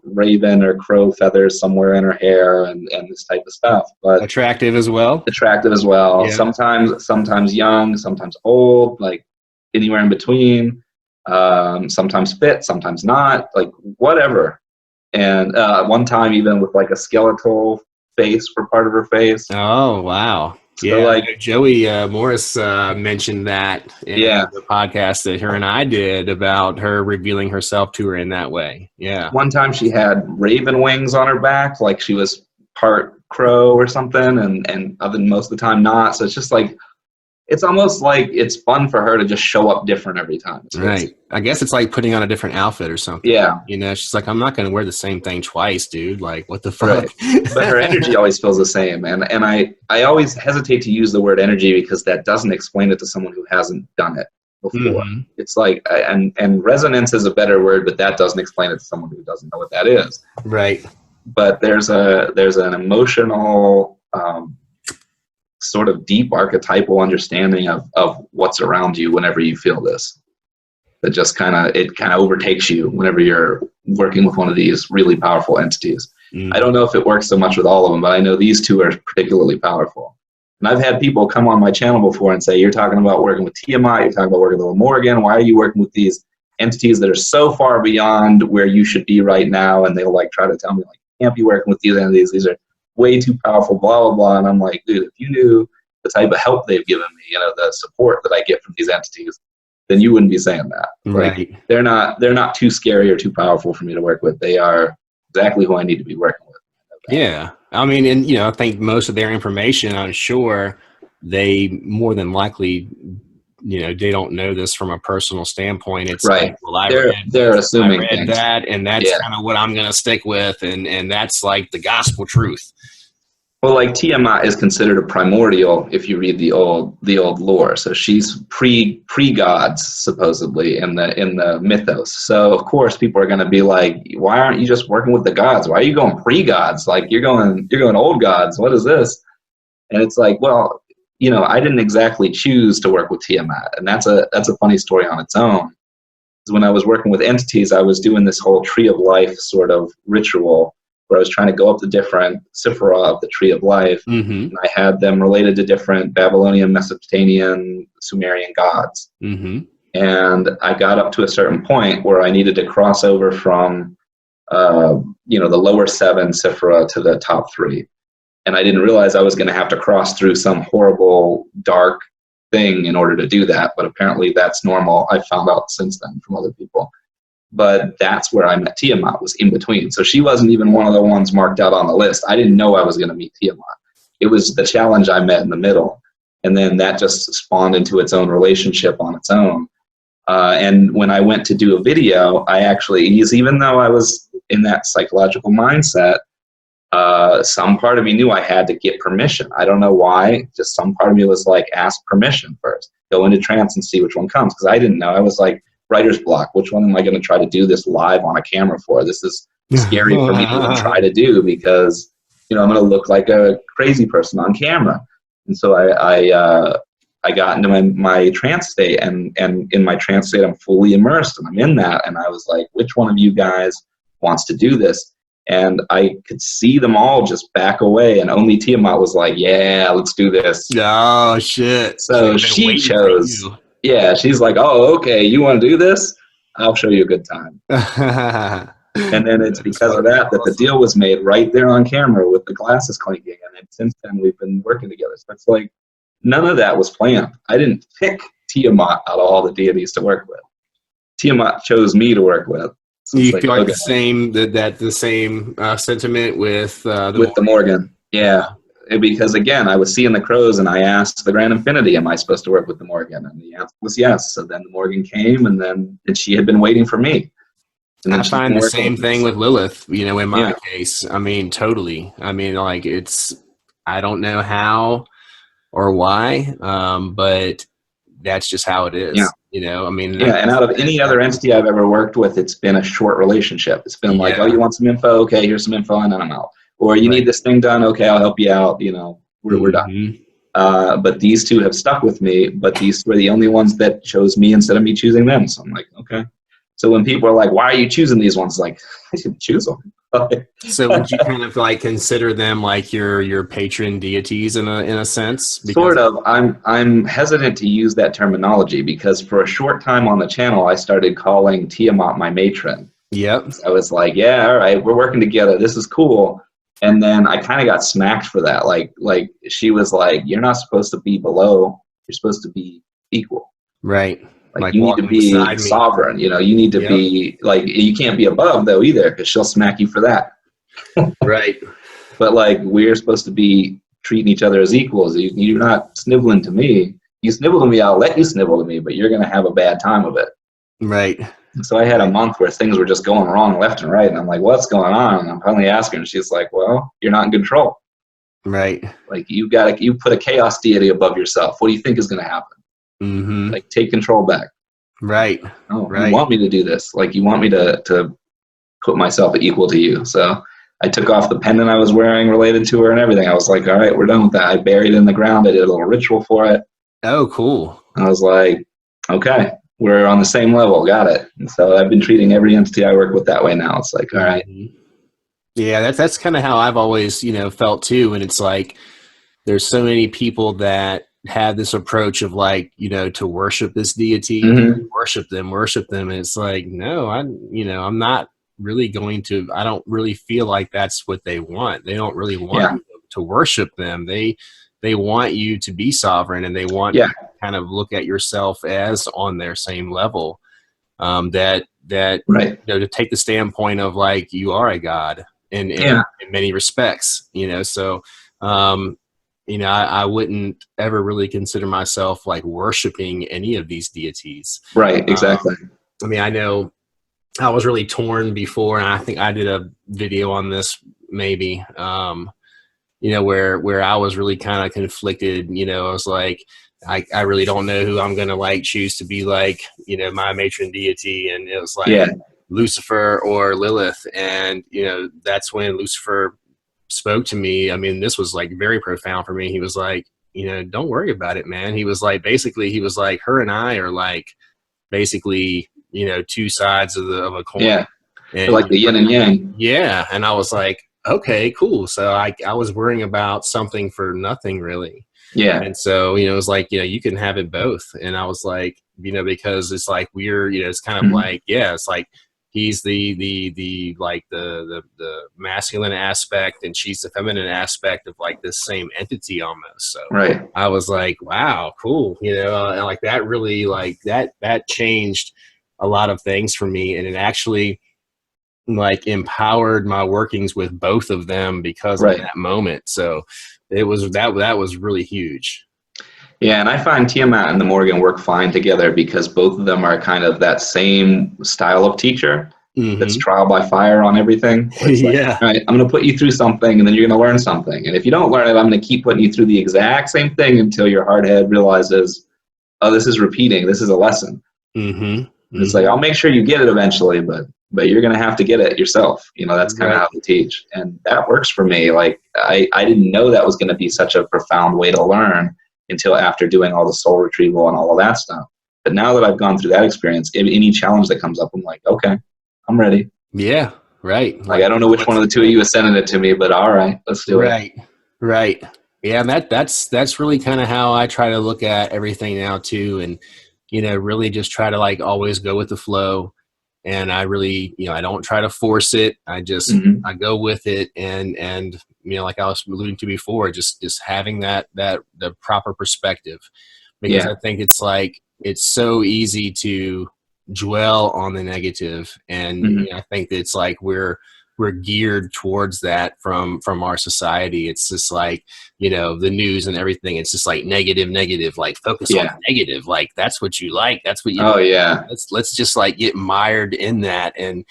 raven or crow feathers somewhere in her hair and this type of stuff. But attractive as well. Yeah. Sometimes young, sometimes old, like anywhere in between. Sometimes fit, sometimes not, like whatever. And one time even with like a skeletal face for part of her face. Oh wow. So like Joey Morris mentioned that in the podcast that her and I did about her revealing herself to her in that way. Yeah. One time she had raven wings on her back, like she was part crow or something, and other than most of the time not. So it's just like, it's almost like it's fun for her to just show up different every time. So right. I guess it's like putting on a different outfit or something. Yeah. You know, she's like, I'm not going to wear the same thing twice, dude. Like, what the fuck? Right. But her energy always feels the same. And I always hesitate to use the word energy, because that doesn't explain it to someone who hasn't done it before. It's like, and resonance is a better word, but that doesn't explain it to someone who doesn't know what that is. Right. But there's an emotional, sort of deep archetypal understanding of what's around you whenever you feel this. That just kind of overtakes you whenever you're working with one of these really powerful entities. I don't know if it works so much with all of them, but I know these two are particularly powerful. And I've had people come on my channel before and say, you're talking about working with Tiamat, you're talking about working with Morgan, why are you working with these entities that are so far beyond where you should be right now, and they'll like try to tell me like, you can't be working with these entities, these are way too powerful, blah blah blah. And I'm like, dude, if you knew the type of help they've given me, you know, the support that I get from these entities, then you wouldn't be saying that. Right. Like, they're not too scary or too powerful for me to work with. They are exactly who I need to be working with. Yeah. I mean, and, you know, I think most of their information, I'm sure they more than likely, you know, they don't know this from a personal standpoint. It's right. like, well, they're assuming I read things. that, and that's kind of what I'm going to stick with. And that's like the gospel truth. Well, like Tiamat is considered a primordial if you read the old lore. So she's pre-gods supposedly in the mythos. So of course people are going to be like, why aren't you just working with the gods? Why are you going pre-gods? Like you're going old gods. What is this? And it's like, well, you know, I didn't exactly choose to work with Tiamat, and that's a funny story on its own. When I was working with entities, I was doing this whole tree of life sort of ritual, where I was trying to go up the different sephira of the tree of life, and I had them related to different Babylonian, Mesopotamian, Sumerian gods. And I got up to a certain point where I needed to cross over from, you know, the lower 7 sephira to the top 3. And I didn't realize I was going to have to cross through some horrible, dark thing in order to do that. But apparently that's normal. I found out since then from other people. But that's where I met Tiamat, was in between. So she wasn't even one of the ones marked out on the list. I didn't know I was going to meet Tiamat. It was the challenge I met in the middle. And then that just spawned into its own relationship on its own. And when I went to do a video, I actually, even though I was in that psychological mindset, some part of me knew I had to get permission. I don't know why. Just some part of me was like, ask permission first. Go into trance and see which one comes. Because I didn't know. I was like, writer's block. Which one am I going to try to do this live on a camera for? This is scary for me to even try to do, because, you know, I'm going to look like a crazy person on camera. And so I got into my trance state, and in my trance state, I'm fully immersed, and I'm in that. And I was like, which one of you guys wants to do this? And I could see them all just back away, and only Tiamat was like, yeah, let's do this. Oh, shit. So she chose. Yeah, she's like, oh, okay, you want to do this? I'll show you a good time. And then it's because of that the deal was made right there on camera with the glasses clinking. And then since then, we've been working together. So it's like, none of that was planned. I didn't pick Tiamat out of all the deities to work with. Tiamat chose me to work with. So you feel like the same sentiment with the Morgan? Yeah. Because again, I was seeing the crows, and I asked the Grand Infinity, am I supposed to work with the Morgan? And the answer was yes. So then the Morgan came, and she had been waiting for me. And I find the same thing with Lilith, you know, in my case. I mean, totally. I mean, like, I don't know how or why, but that's just how it is. Yeah. You know, I mean. Yeah, and out of any other entity I've ever worked with, it's been a short relationship. It's been like, oh, you want some info? Okay, here's some info, and then I'm out. Or you need this thing done? Okay, I'll help you out. You know, we're done. But these two have stuck with me, but these were the only ones that chose me instead of me choosing them. So I'm like, okay. So when people are like, why are you choosing these ones? Like, I didn't choose them. So would you kind of like consider them like your patron deities in a sense? Sort of. I'm hesitant to use that terminology, because for a short time on the channel, I started calling Tiamat my matron. Yep. I was like, yeah, all right, we're working together. This is cool. And then I kind of got smacked for that. Like she was like, you're not supposed to be below. You're supposed to be equal. Right. Like you need to be sovereign. You know, you need to be like, you can't be above though either, because she'll smack you for that. Right. But like, we're supposed to be treating each other as equals. You're not sniveling to me. You snivel to me, I'll let you snivel to me, but you're going to have a bad time of it. Right. So I had a month where things were just going wrong left and right. And I'm like, what's going on? And I'm finally asking her, and she's like, well, you're not in control. Right. Like you put a chaos deity above yourself. What do you think is going to happen? Like, take control back. Right. Oh, right. You want me to do this. Like, you want me to put myself equal to you. So I took off the pendant I was wearing related to her and everything. I was like, all right, we're done with that. I buried it in the ground. I did a little ritual for it. Oh, cool. I was like, okay, we're on the same level. Got it. And so I've been treating every entity I work with that way now. It's like, all right. Yeah, that's kind of how I've always, felt too. And it's like, there's so many people that had this approach of like, you know, to worship this deity, worship them. And it's like, no, I'm not really going to, I don't really feel like that's what they want. They don't really want you to worship them. They want you to be sovereign, and they want you to kind of look at yourself as on their same level. That you know, to take the standpoint of like, you are a god in many respects, you know. So you know, I wouldn't ever really consider myself like worshiping any of these deities. Right, exactly. I mean, I know I was really torn before, and I think I did a video on this maybe, you know, where I was really kind of conflicted. You know, I was like, I really don't know who I'm going to like choose to be like, you know, my matron deity. And it was like Lucifer or Lilith. And, you know, that's when Lucifer spoke to me. I mean, this was like very profound for me. He was like, you know, don't worry about it, man. He was like, basically, he was like, her and I are like, basically, you know, two sides of a coin. Yeah. And like the yin and yang. Yeah. And I was like, okay, cool. So I was worrying about something for nothing really. Yeah. And so, you know, it was like, you know, you can have it both. And I was like, you know, because it's like, we're, you know, it's kind of like, yeah, it's like, he's the like the masculine aspect, and she's the feminine aspect of like this same entity almost. So I was like, wow, cool. You know, and like that really, like that changed a lot of things for me. And it actually like empowered my workings with both of them because of that moment. So it was, that was really huge. Yeah, and I find Tiamat and the Morgan work fine together because both of them are kind of that same style of teacher. That's trial by fire on everything. It's like, all right, I'm going to put you through something, and then you're going to learn something. And if you don't learn it, I'm going to keep putting you through the exact same thing until your hard head realizes, oh, this is repeating. This is a lesson. It's like, I'll make sure you get it eventually, but you're going to have to get it yourself. You know, that's kind of how they teach. And that works for me. Like, I didn't know that was going to be such a profound way to learn until after doing all the soul retrieval and all of that stuff. But now that I've gone through that experience, any challenge that comes up, I'm like, okay, I'm ready. Yeah, right. Like, I don't know which one of the two of you is sending it to me, but all right, let's do it. Right. Yeah, and that's really kind of how I try to look at everything now too. And, you know, really just try to like always go with the flow. And I really, you know, I don't try to force it. I just, I go with it. And, you know, like I was alluding to before, just having the proper perspective, because I think it's like, it's so easy to dwell on the negative. And you know, I think that it's like, we're geared towards that from our society. It's just like, you know, the news and everything, it's just like negative, like focus on negative, like that's what you like, that's what you let's just like get mired in that. And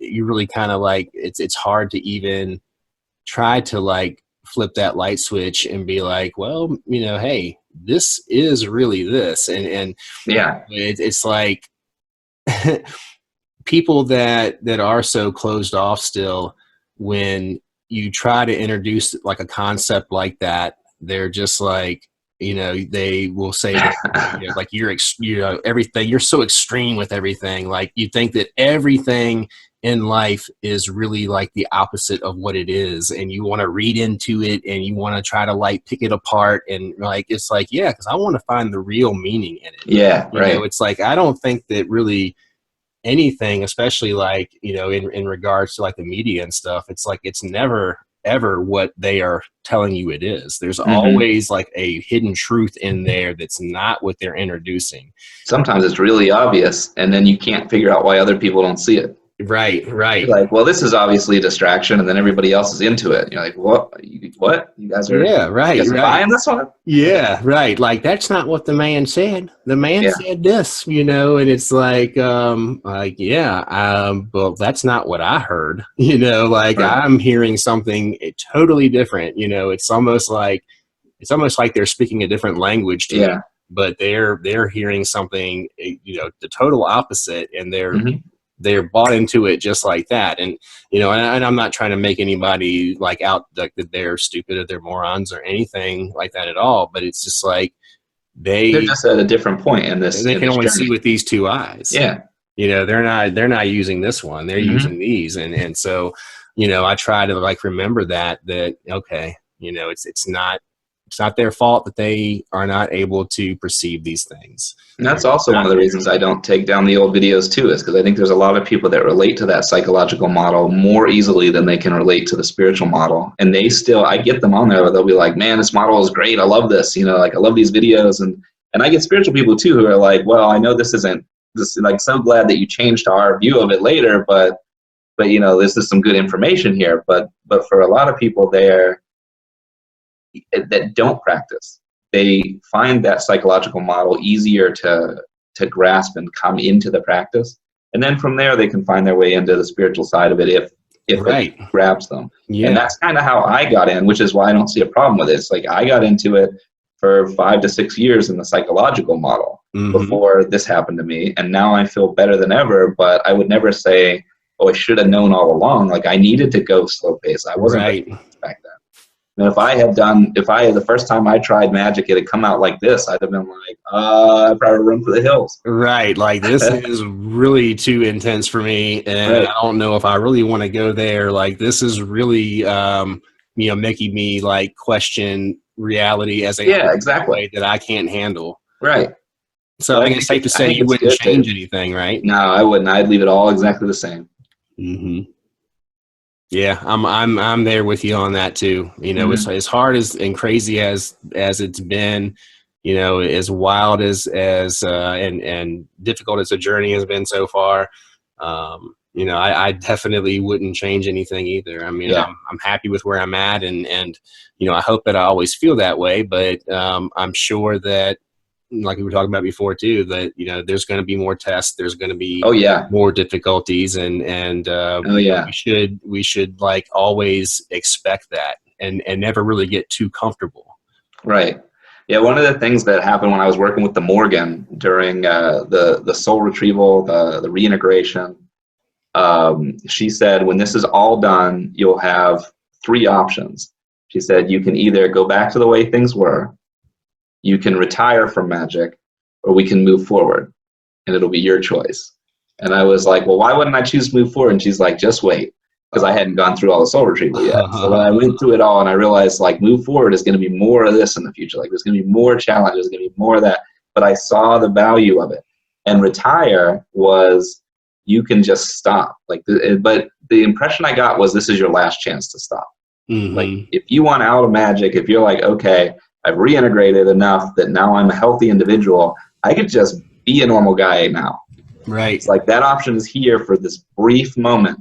you really kind of like, it's hard to even try to like flip that light switch and be like, well, you know, hey, this is really this. And it's like people that are so closed off still, when you try to introduce like a concept like that, they're just like, you know, they will say that, you know, like you know, everything, you're so extreme with everything. Like you think that everything in life is really like the opposite of what it is. And you want to read into it, and you want to try to like pick it apart. And like, it's like, yeah, cause I want to find the real meaning in it. Yeah. You know, it's like, I don't think that really anything, especially like, you know, in regards to like the media and stuff, it's like, it's never ever what they are telling you it is. There's always like a hidden truth in there that's not what they're introducing. Sometimes it's really obvious, and then you can't figure out why other people don't see it. Right. You're like, well, this is obviously a distraction, and then everybody else is into it. You're like, what? You guys are? Yeah, right. You guys are buying this one? Yeah, right. Like that's not what the man said. The man said this, you know, and it's like, well, that's not what I heard. You know, like I'm hearing something totally different. You know, it's almost like they're speaking a different language to me, but they're hearing something, you know, the total opposite, and they're bought into it just like that. And, you know, and I'm not trying to make anybody like out like that they're stupid or they're morons or anything like that at all. But it's just like, they're just at a different point in this. They can only see with these two eyes. Yeah. You know, they're not using this one, they're using these. And so, you know, I try to like remember that, okay, you know, it's not It's not their fault that they are not able to perceive these things. And that's also one of the reasons I don't take down the old videos too, is because I think there's a lot of people that relate to that psychological model more easily than they can relate to the spiritual model. And they still, I get them on there, they'll be like, man, this model is great. I love this. You know, like I love these videos. And I get spiritual people too who are like, well, I know this isn't this, like, so glad that you changed our view of it later, but you know, this is some good information here. But for a lot of people there that don't practice, they find that psychological model easier to grasp and come into the practice. And then from there, they can find their way into the spiritual side of it if Right. it grabs them. Yeah. And that's kind of how I got in, which is why I don't see a problem with it. It's like I got into it for 5 to 6 years in the psychological model before this happened to me. And now I feel better than ever, but I would never say, oh, I should have known all along. Like I needed to go slow pace. I wasn't right. back then. And if I had the first time I tried Magick, it had come out like this, I'd have been like, I'd probably run for the hills. Right. Like this is really too intense for me. And Right. I don't know if I really want to go there. Like this is really, making me like question reality as a exactly way that I can't handle. Right. So I think it's safe to say you wouldn't change anything, right? No, I wouldn't. I'd leave it all exactly the same. Mm-hmm. Yeah, I'm there with you on that too. You know, it's as hard and crazy as it's been, you know, as wild as and difficult as the journey has been so far. You know, I definitely wouldn't change anything either. I mean, I'm happy with where I'm at, and you know, I hope that I always feel that way. But I'm sure that, like we were talking about before too, that, you know, there's going to be more tests, there's going to be more difficulties, and we should like always expect that and never really get too comfortable. Right. Yeah. One of the things that happened when I was working with the Morgan during the soul retrieval, the reintegration, she said, when this is all done, you'll have 3 options. She said, you can either go back to the way things were, you can retire from Magick, or we can move forward, and it'll be your choice. And I was like, well, why wouldn't I choose to move forward? And she's like, just wait, because I hadn't gone through all the soul retrieval yet. So when I went through it all and I realized, like, move forward is going to be more of this in the future. Like, there's going to be more challenges, there's going to be more of that. But I saw the value of it. And retire was, you can just stop. Like, but the impression I got was, this is your last chance to stop. Like, if you want out of Magick, if you're like, okay, I've reintegrated enough that now I'm a healthy individual, I could just be a normal guy now. Right. It's like that option is here for this brief moment.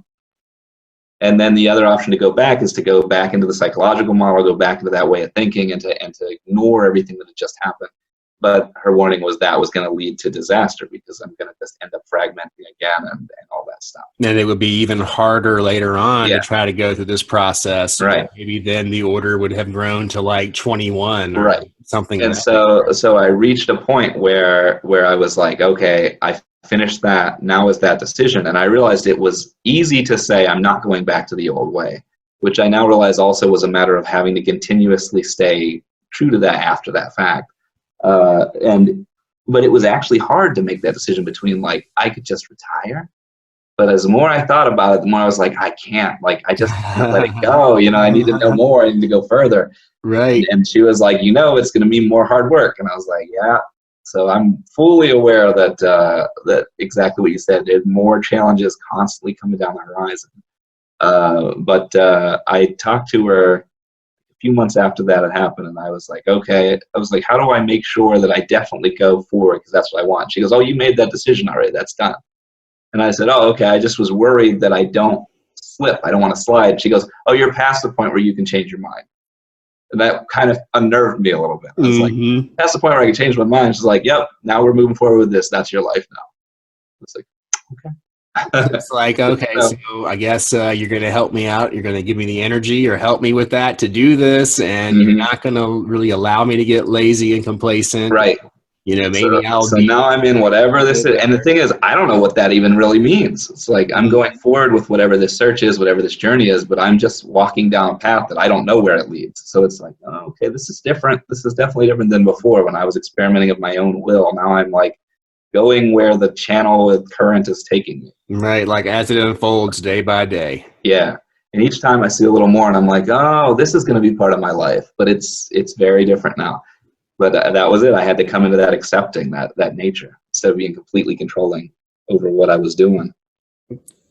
And then the other option to go back is to go back into the psychological model, go back into that way of thinking, and to ignore everything that had just happened. But her warning was that was going to lead to disaster, because I'm going to just end up fragmenting again and all that stuff. And it would be even harder later on to try to go through this process. Right. Maybe then the order would have grown to like 21 or something. And so I reached a point where I was like, okay, I finished that. Now is that decision. And I realized it was easy to say, I'm not going back to the old way, which I now realize also was a matter of having to continuously stay true to that after that fact. But it was actually hard to make that decision between, like, I could just retire. But as the more I thought about it, the more I was like, I can't, like, I just can't let it go. You know, I need to know more. I need to go further. Right. And she was like, you know, it's going to be more hard work. And I was like, yeah. So I'm fully aware that, that exactly what you said, there's more challenges constantly coming down the horizon. But I talked to her few months after that had happened, and I was like, okay, I was like, how do I make sure that I definitely go forward, because that's what I want? She goes, oh, you made that decision already, that's done. And I said, oh, okay, I just was worried that I don't slip, I don't want to slide. She goes, oh, you're past the point where you can change your mind. And that kind of unnerved me a little bit. I was like, past the point where I can change my mind. She's like, yep, now we're moving forward with this, that's your life now. I was like, okay. It's like, okay, so I guess you're going to help me out. You're going to give me the energy or help me with that to do this. And you're not going to really allow me to get lazy and complacent. Right. You know, maybe so now I'm in whatever this is. And the thing is, I don't know what that even really means. It's like, I'm going forward with whatever this search is, whatever this journey is, but I'm just walking down a path that I don't know where it leads. So it's like, oh, okay, this is different. This is definitely different than before when I was experimenting of my own will. Now I'm like, going where the channel of current is taking me. Right, like as it unfolds day by day. Yeah. And each time I see a little more, and I'm like, oh, this is going to be part of my life, but it's very different now. But that was it. I had to come into that accepting that nature instead of being completely controlling over what I was doing.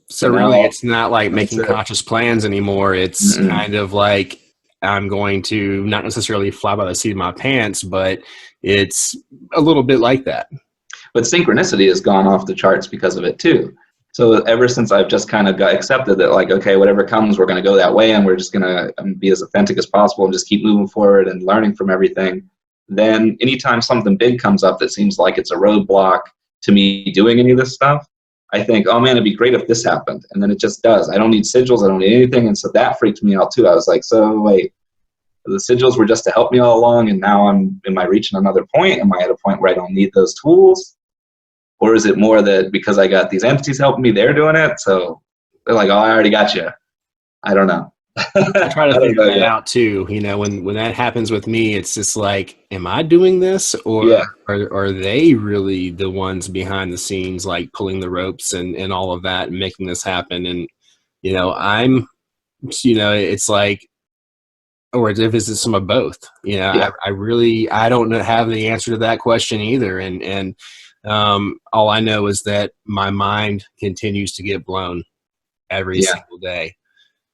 So really, it's not like making conscious plans anymore. It's kind of like I'm going to not necessarily fly by the seat of my pants, but it's a little bit like that. But synchronicity has gone off the charts because of it too. So ever since I've just kind of got accepted that, like, okay, whatever comes, we're going to go that way, and we're just going to be as authentic as possible and just keep moving forward and learning from everything. Then anytime something big comes up that seems like it's a roadblock to me doing any of this stuff, I think, oh man, it'd be great if this happened. And then it just does. I don't need sigils. I don't need anything. And so that freaked me out too. I was like, so wait, the sigils were just to help me all along, and now am I reaching another point? Am I at a point where I don't need those tools? Or is it more that because I got these entities helping me, they're doing it? So they're like, oh, I already got you. I don't know. I try to figure that out too. You know, when that happens with me, it's just like, am I doing this, or are they really the ones behind the scenes, like pulling the ropes and all of that and making this happen? And, you know, it's like, or if it's some of both, you know, I don't have the answer to that question either. And all I know is that my mind continues to get blown every single day.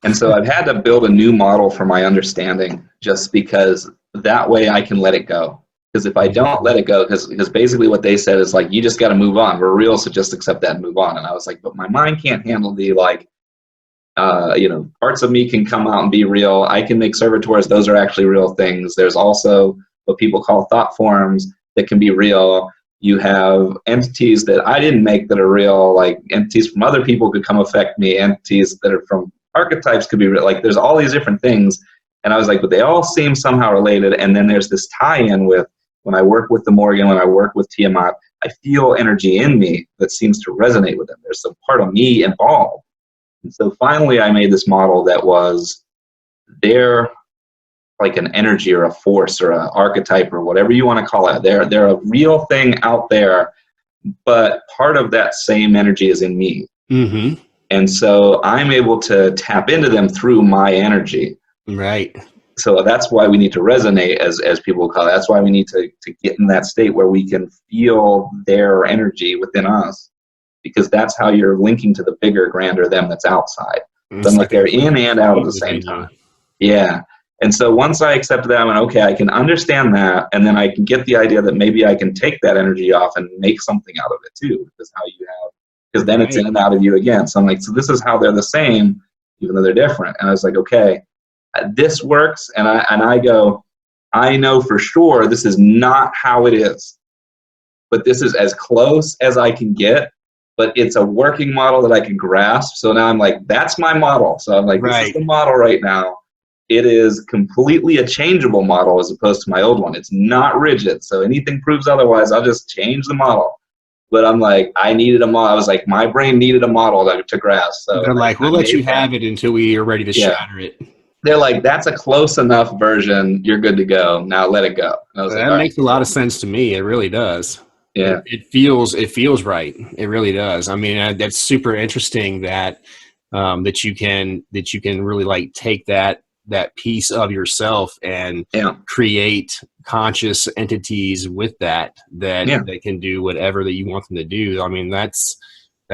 And so I've had to build a new model for my understanding, just because that way I can let it go. Because if I don't let it go, because basically what they said is like, you just got to move on. We're real, so just accept that and move on. And I was like, but my mind can't handle the parts of me can come out and be real. I can make servitors. Those are actually real things. There's also what people call thought forms that can be real. You have entities that I didn't make that are real, like entities from other people could come affect me. Entities that are from archetypes could be real. Like there's all these different things. And I was like, but they all seem somehow related. And then there's this tie-in with when I work with the Morgan, when I work with Tiamat, I feel energy in me that seems to resonate with them. There's some part of me involved. And so finally I made this model that was they're like an energy or a force or an archetype or whatever you want to call it. They're a real thing out there, but part of that same energy is in me. Mm-hmm. And so I'm able to tap into them through my energy. Right. So that's why we need to resonate, as people call it. That's why we need to get in that state where we can feel their energy within us, because that's how you're linking to the bigger, grander them that's outside. Then like they're in and out at the same time. Yeah. And so once I accept that, I went, okay, I can understand that, and then I can get the idea that maybe I can take that energy off and make something out of it too, because then it's in and out of you again. So I'm like, so this is how they're the same, even though they're different. And I was like, okay, this works. And I go, I know for sure this is not how it is, but this is as close as I can get. But it's a working model that I can grasp. So now I'm like, that's my model. So I'm like, this is the model right now. It is completely a changeable model as opposed to my old one. It's not rigid. So anything proves otherwise, I'll just change the model. But I'm like, I needed a model. I was like, my brain needed a model to grasp. So they're like, we'll let you have it until we are ready to shatter it. They're like, that's a close enough version. You're good to go. Now let it go. And I was that makes a lot of sense to me. It really does. Yeah. It feels right. It really does. I mean, that's super interesting that that you can really like take that piece of yourself and create conscious entities with that can do whatever that you want them to do. I mean, that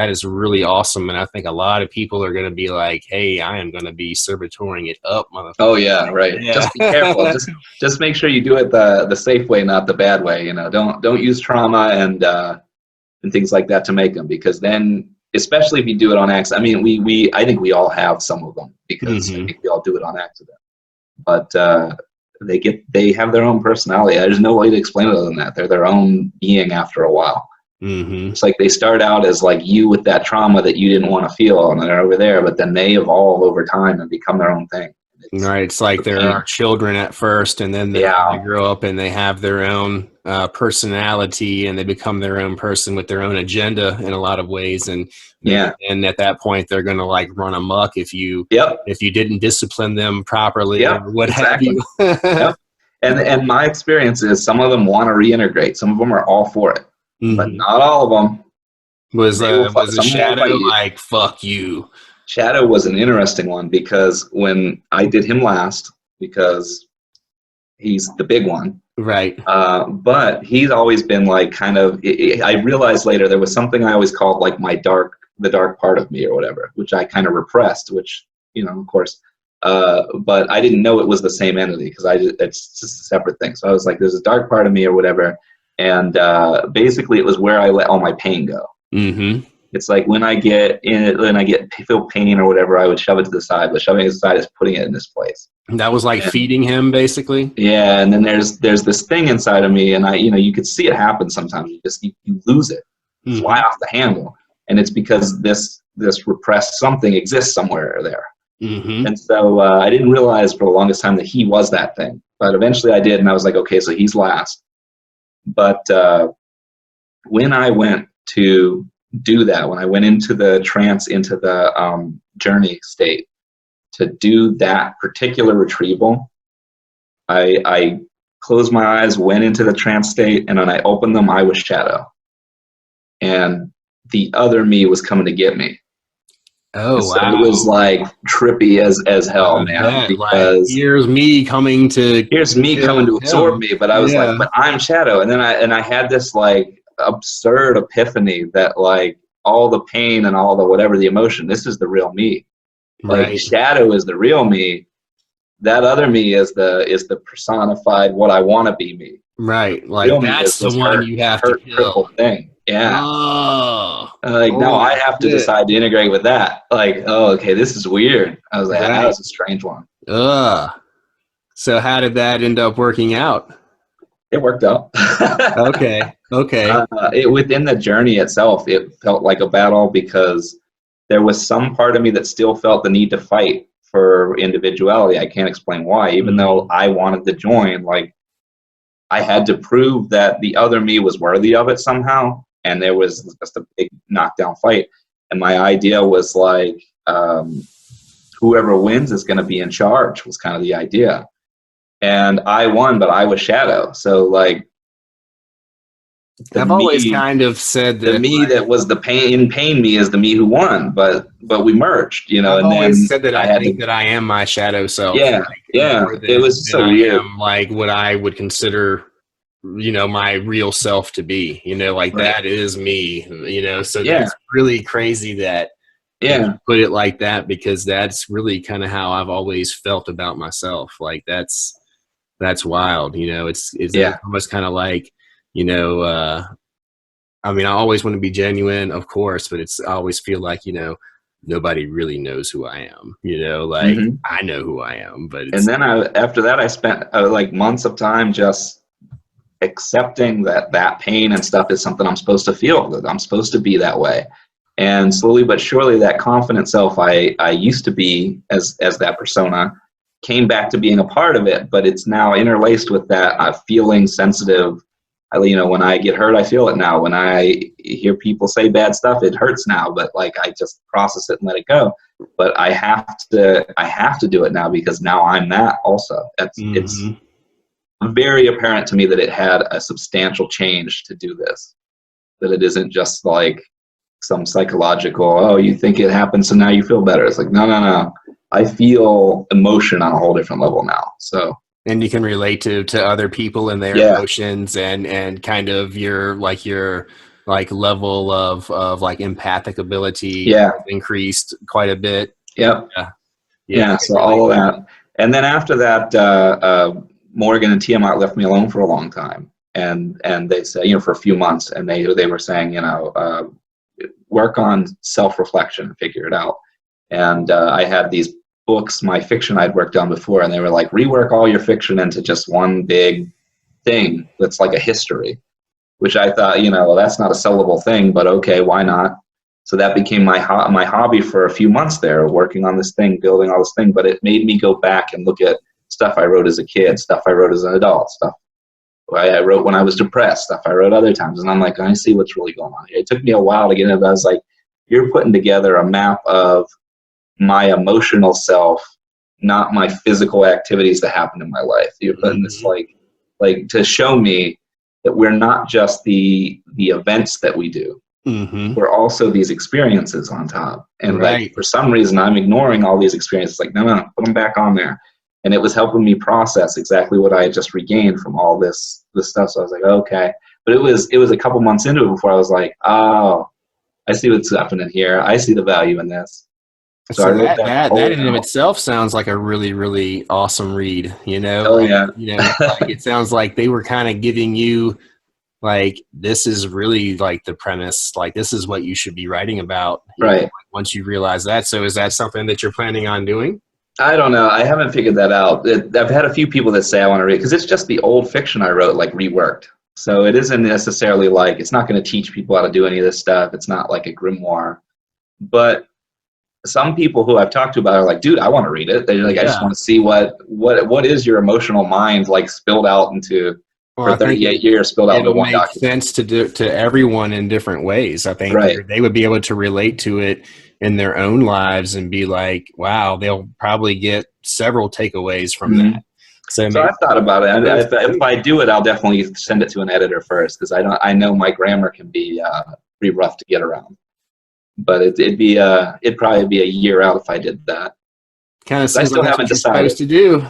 is really awesome. And I think a lot of people are going to be like, hey, I am going to be servitoring it up, motherfucker. Oh yeah, right. Yeah. Just be careful. just make sure you do it the safe way, not the bad way. You know, don't use trauma and things like that to make them, because then, especially if you do it on accident. I mean, I think we all have some of them, because I think we all do it on accident. But they have their own personality. There's no way to explain it other than that. They're their own being after a while. Mm-hmm. It's like they start out as like you with that trauma that you didn't want to feel, and they're over there, but then they evolve over time and become their own thing. It's like there are children at first, and then they grow up and they have their own personality, and they become their own person with their own agenda in a lot of ways. And at that point, they're going to like run amok if you didn't discipline them properly or what have you. And my experience is some of them want to reintegrate. Some of them are all for it, but not all of them. Was the shadow like, fuck you? Shadow was an interesting one because when I did him last, because he's the big one. Right. But he's always been like kind of, I realized later there was something I always called like the dark part of me or whatever, which I kind of repressed, which, you know, of course, but I didn't know it was the same entity because it's just a separate thing. So I was like, there's a dark part of me or whatever. And basically it was where I let all my pain go. Mm-hmm. It's like when I feel pain or whatever, I would shove it to the side, but shoving it to the side is putting it in this place. That was like feeding him, basically. Yeah, and then there's this thing inside of me, and you could see it happen sometimes. You lose it, fly off the handle, and it's because this repressed something exists somewhere there. Mm-hmm. And so I didn't realize for the longest time that he was that thing, but eventually I did, and I was like, okay, so he's last. But when I went to do that, when I went into the trance, into the journey state to do that particular retrieval, I closed my eyes, went into the trance state, and when I opened them, I was Shadow. And the other me was coming to get me. Oh, so wow. It was like trippy as hell, man. Because like, here's me coming to absorb me, but I was like, but I'm Shadow. And then I had this like absurd epiphany that like all the pain and all the whatever the emotion, this is the real me. Like Shadow is the real me. That other me is the personified what I want to be me. Right. Like real that's the one you have to kill. Thing. Yeah. Oh. Now I have to decide to integrate with that. Like, oh, okay, this is weird. I was like, that was a strange one. So how did that end up working out? It worked out. Okay. Within the journey itself, it felt like a battle because there was some part of me that still felt the need to fight for individuality. I can't explain why, even though I wanted to join, like I had to prove that the other me was worthy of it somehow. And there was just a big knockdown fight. And my idea was like, whoever wins is going to be in charge was kind of the idea. And I won, but I was Shadow. So like, I've always kind of said that the me that was the pain me is the me who won, but we merged, you know. I've always said that I think that I am my shadow self. Yeah, like, it was so weird. I am like what I would consider, you know, my real self to be. You know, like that is me. You know, so it's really crazy that you put it like that because that's really kind of how I've always felt about myself. Like that's wild. You know, it's almost kind of like. You know, I mean, I always want to be genuine, of course, but I always feel like, you know, nobody really knows who I am, you know, like I know who I am, but and then after that, I spent like months of time just accepting that pain and stuff is something I'm supposed to feel, that I'm supposed to be that way. And slowly but surely that confident self I used to be as that persona came back to being a part of it, but it's now interlaced with that feeling sensitive. You know, when I get hurt, I feel it now. When I hear people say bad stuff, it hurts now. But like, I just process it and let it go. But I have to do it now because now I'm that also. It's very apparent to me that it had a substantial change to do this. That it isn't just like some psychological, oh, you think it happened, so now you feel better. It's like, no. I feel emotion on a whole different level now. So. And you can relate to other people and their emotions and kind of your level of like empathic ability increased quite a bit. Yep. Yeah. So all of that. And then after that, Morgan and Tiamat left me alone for a long time. And they said, you know, for a few months, and they were saying, you know, work on self-reflection and figure it out. And I had these books, my fiction I'd worked on before, and they were like, rework all your fiction into just one big thing that's like a history, which I thought, you know, well, that's not a sellable thing, but okay, why not? So that became my hobby for a few months there, working on this thing, building all this thing, but it made me go back and look at stuff I wrote as a kid, stuff I wrote as an adult, stuff I wrote when I was depressed, stuff I wrote other times, and I'm like, I see what's really going on here. It took me a while to get into it, but I was like, you're putting together a map of my emotional self, not my physical activities that happen in my life. You're putting this like to show me that we're not just the events that we do. were also these experiences on top. And Right. like, for some reason, I'm ignoring all these experiences. Like, no, put them back on there. And it was helping me process exactly what I had just regained from all this stuff. So I was like, okay. But it was a couple months into it before I was like, oh, I see what's happening here. I see the value in this. So I wrote that whole in and of itself sounds like a really, really awesome read. You know, Oh yeah. like it sounds like they were kind of giving you like, this is really like the premise. Like, this is what you should be writing about. Right. Once you realize that. So is that something that you're planning on doing? I don't know. I haven't figured that out. I've had a few people that say I want to read, because it's just the old fiction I wrote, like reworked. So it isn't necessarily like, it's not going to teach people how to do any of this stuff. It's not like a grimoire. But some people who I've talked to about it are like, dude, I want to read it. They're like, I just want to see what is your emotional mind like spilled out into, for 38 years, spilled out into one document. It makes sense to everyone in different ways. I think they would be able to relate to it in their own lives and be like, wow, they'll probably get several takeaways from that. So I've thought about it. If I do it, I'll definitely send it to an editor first, because I know my grammar can be pretty rough to get around. But it'd probably be a year out if I did that. Kind of seems like that's what you're supposed to do.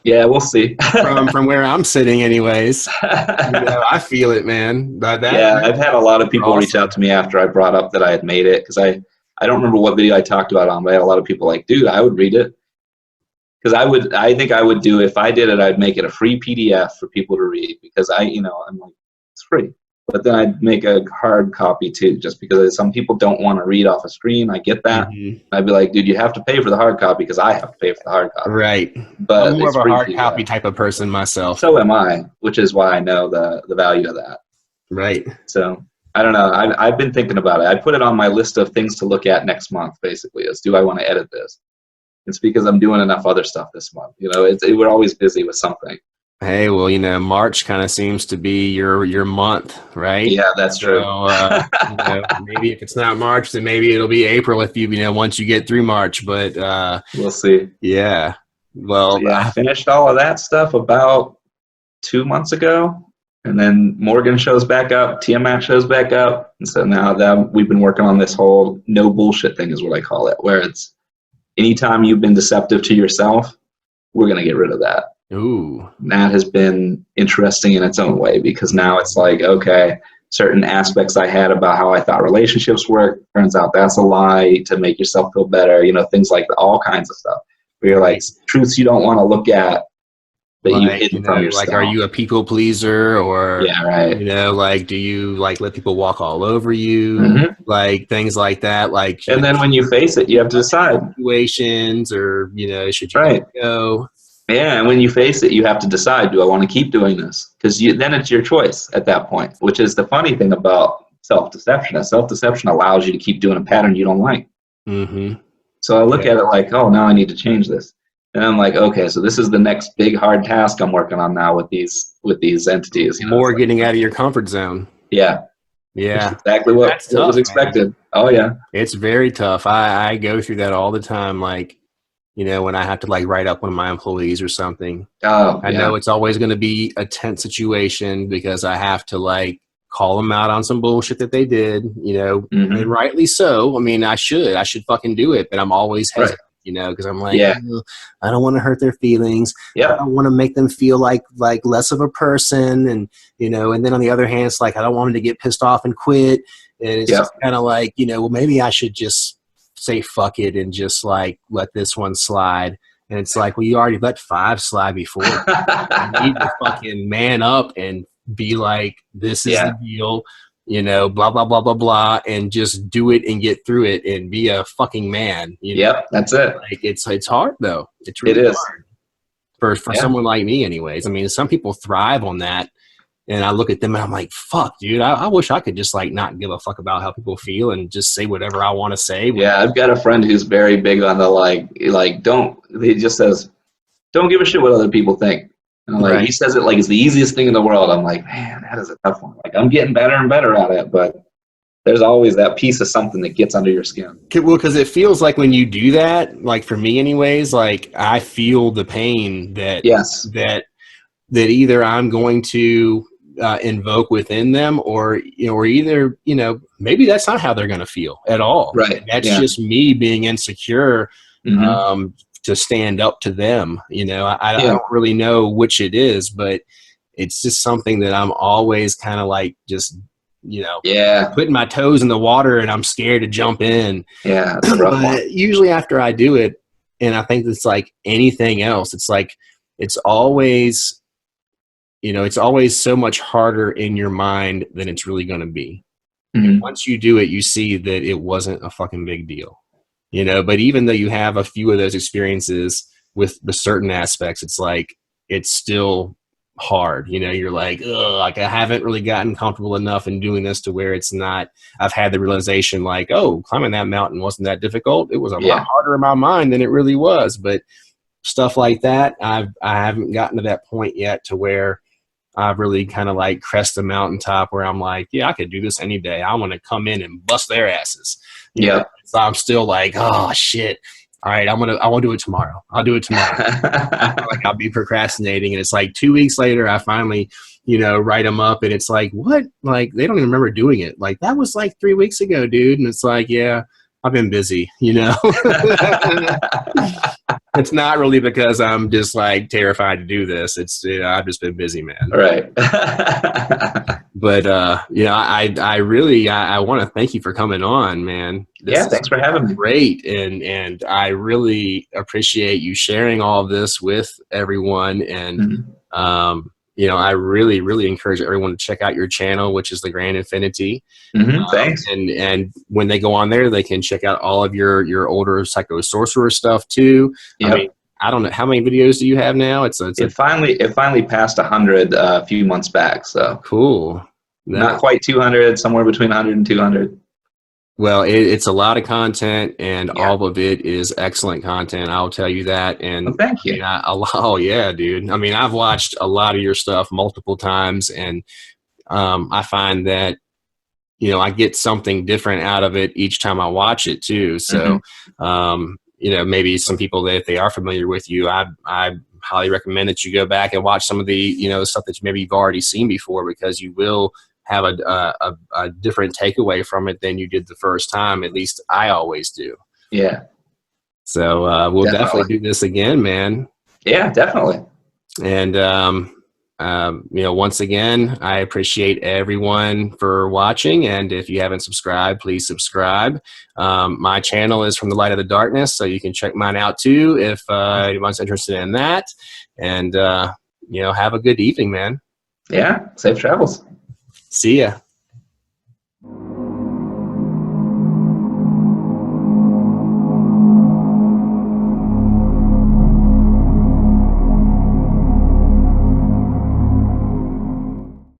Yeah, we'll see. from where I'm sitting, anyways. I feel it, man. I've had a lot of people reach out to me after I brought up that I had made it, because I don't remember what video I talked about on, but I had a lot of people like, dude, I would read it. Because I think I would do, if I did it, I'd make it a free PDF for people to read, because I'm like, it's free. But then I'd make a hard copy too, just because some people don't want to read off a screen. I get that. I'd be like, dude, you have to pay for the hard copy, because I have to pay for the hard copy. Right. But I'm more of a hard copy type of person myself. So am I, which is why I know the value of that. Right. So I don't know. I've been thinking about it. I put it on my list of things to look at next month, basically, is, do I want to edit this? It's because I'm doing enough other stuff this month. We're always busy with something. Hey, well, March kind of seems to be your month, right? Yeah, that's true. So, maybe if it's not March, then maybe it'll be April if once you get through March. But we'll see. Yeah. Well, I finished all of that stuff about 2 months ago, and then Morgan shows back up, Tiamat shows back up, and so now that we've been working on this whole no bullshit thing, is what I call it, where it's anytime you've been deceptive to yourself, we're gonna get rid of that. Ooh. That has been interesting in its own way, because now it's like, okay, certain aspects I had about how I thought relationships work, turns out that's a lie to make yourself feel better, things like that, all kinds of stuff. Where you're like, truths you don't want to look at, that you hidden from yourself. Like, are you a people pleaser, or right. do you like let people walk all over you, like things like that, like. And then when you face it, you have to decide situations, or should you go. Yeah, and when you face it, you have to decide, do I want to keep doing this? Because then it's your choice at that point, which is the funny thing about self-deception. Self-deception allows you to keep doing a pattern you don't like. So I look at it like, oh, now I need to change this. And I'm like, okay, so this is the next big hard task I'm working on now with these entities. More getting out of your comfort zone. Yeah. Yeah. Which is exactly what was expected. Man. Oh, yeah. It's very tough. I go through that all the time. Like, when I have to write up one of my employees or something. Oh, I know it's always going to be a tense situation, because I have to call them out on some bullshit that they did, and rightly so. I mean, I should fucking do it, but I'm always hesitant, because I'm like, I don't want to hurt their feelings. I don't want to make them feel like less of a person. And, and then on the other hand, it's like, I don't want them to get pissed off and quit. And it's just kind of like, well, maybe I should just say fuck it and just let this one slide. And it's like, well, you already let 5 slide before. You need to fucking man up and be like, this is the deal, blah blah blah blah blah, and just do it and get through it and be a fucking man. That's it. It's hard though. It's really hard for someone like me, anyways. I mean, some people thrive on that. And I look at them and I'm like, fuck, dude, I wish I could just not give a fuck about how people feel and just say whatever I want to say. Yeah, I've got a friend who's very big on the he just says, don't give a shit what other people think. And he says it like it's the easiest thing in the world. I'm like, man, that is a tough one. I'm getting better and better at it, but there's always that piece of something that gets under your skin. Well, because it feels like when you do that, for me anyways, I feel the pain that either I'm going to invoke within them, or or either maybe that's not how they're going to feel at all. Right. That's just me being insecure to stand up to them. I don't really know which it is, but it's just something that I'm always kind of like just putting my toes in the water, and I'm scared to jump in. Yeah, it's a rough one. Usually after I do it, and I think it's like anything else, it's like it's always it's always so much harder in your mind than it's really going to be. And once you do it, you see that it wasn't a fucking big deal. But even though you have a few of those experiences with the certain aspects, it's like it's still hard. You're like, ugh, like I haven't really gotten comfortable enough in doing this to where it's not. I've had the realization like, oh, climbing that mountain wasn't that difficult. It was a lot harder in my mind than it really was. But stuff like that, I haven't gotten to that point yet to where I've really kind of like crest the mountaintop where I'm like, yeah, I could do this any day. I want to come in and bust their asses. Yeah. So I'm still like, oh shit. All right, I want to do it tomorrow. I'll do it tomorrow. Like I'll be procrastinating, and it's like 2 weeks later, I finally, write them up, and it's like, what? Like they don't even remember doing it. Like that was like 3 weeks ago, dude. And it's like, yeah, I've been busy. It's not really because I'm just like terrified to do this. It's I've just been busy, man. Right. But I really want to thank you for coming on, man. Thanks for having me. Great, and I really appreciate you sharing all of this with everyone. And I really, really encourage everyone to check out your channel, which is the Grand Infinity. Thanks. And when they go on there, they can check out all of your older Psycho Sorcerer stuff too. Yep. I mean, I don't know how many videos do you have now. It finally passed 100 a few months back. So cool. Not quite 200, somewhere between 100 and 200. Well, it's a lot of content, and all of it is excellent content. I'll tell you that. And thank you. Oh yeah, dude. I mean, I've watched a lot of your stuff multiple times, and I find that I get something different out of it each time I watch it too. So maybe some people that if they are familiar with you, I highly recommend that you go back and watch some of the stuff that maybe you've already seen before, because you will have a different takeaway from it than you did the first time. At least I always do. Yeah. So we'll definitely do this again, man. Yeah, definitely. And once again, I appreciate everyone for watching. And if you haven't subscribed, please subscribe. My channel is From the Light of the Darkness, so you can check mine out too if anyone's interested in that. And have a good evening, man. Yeah. Safe travels. See ya.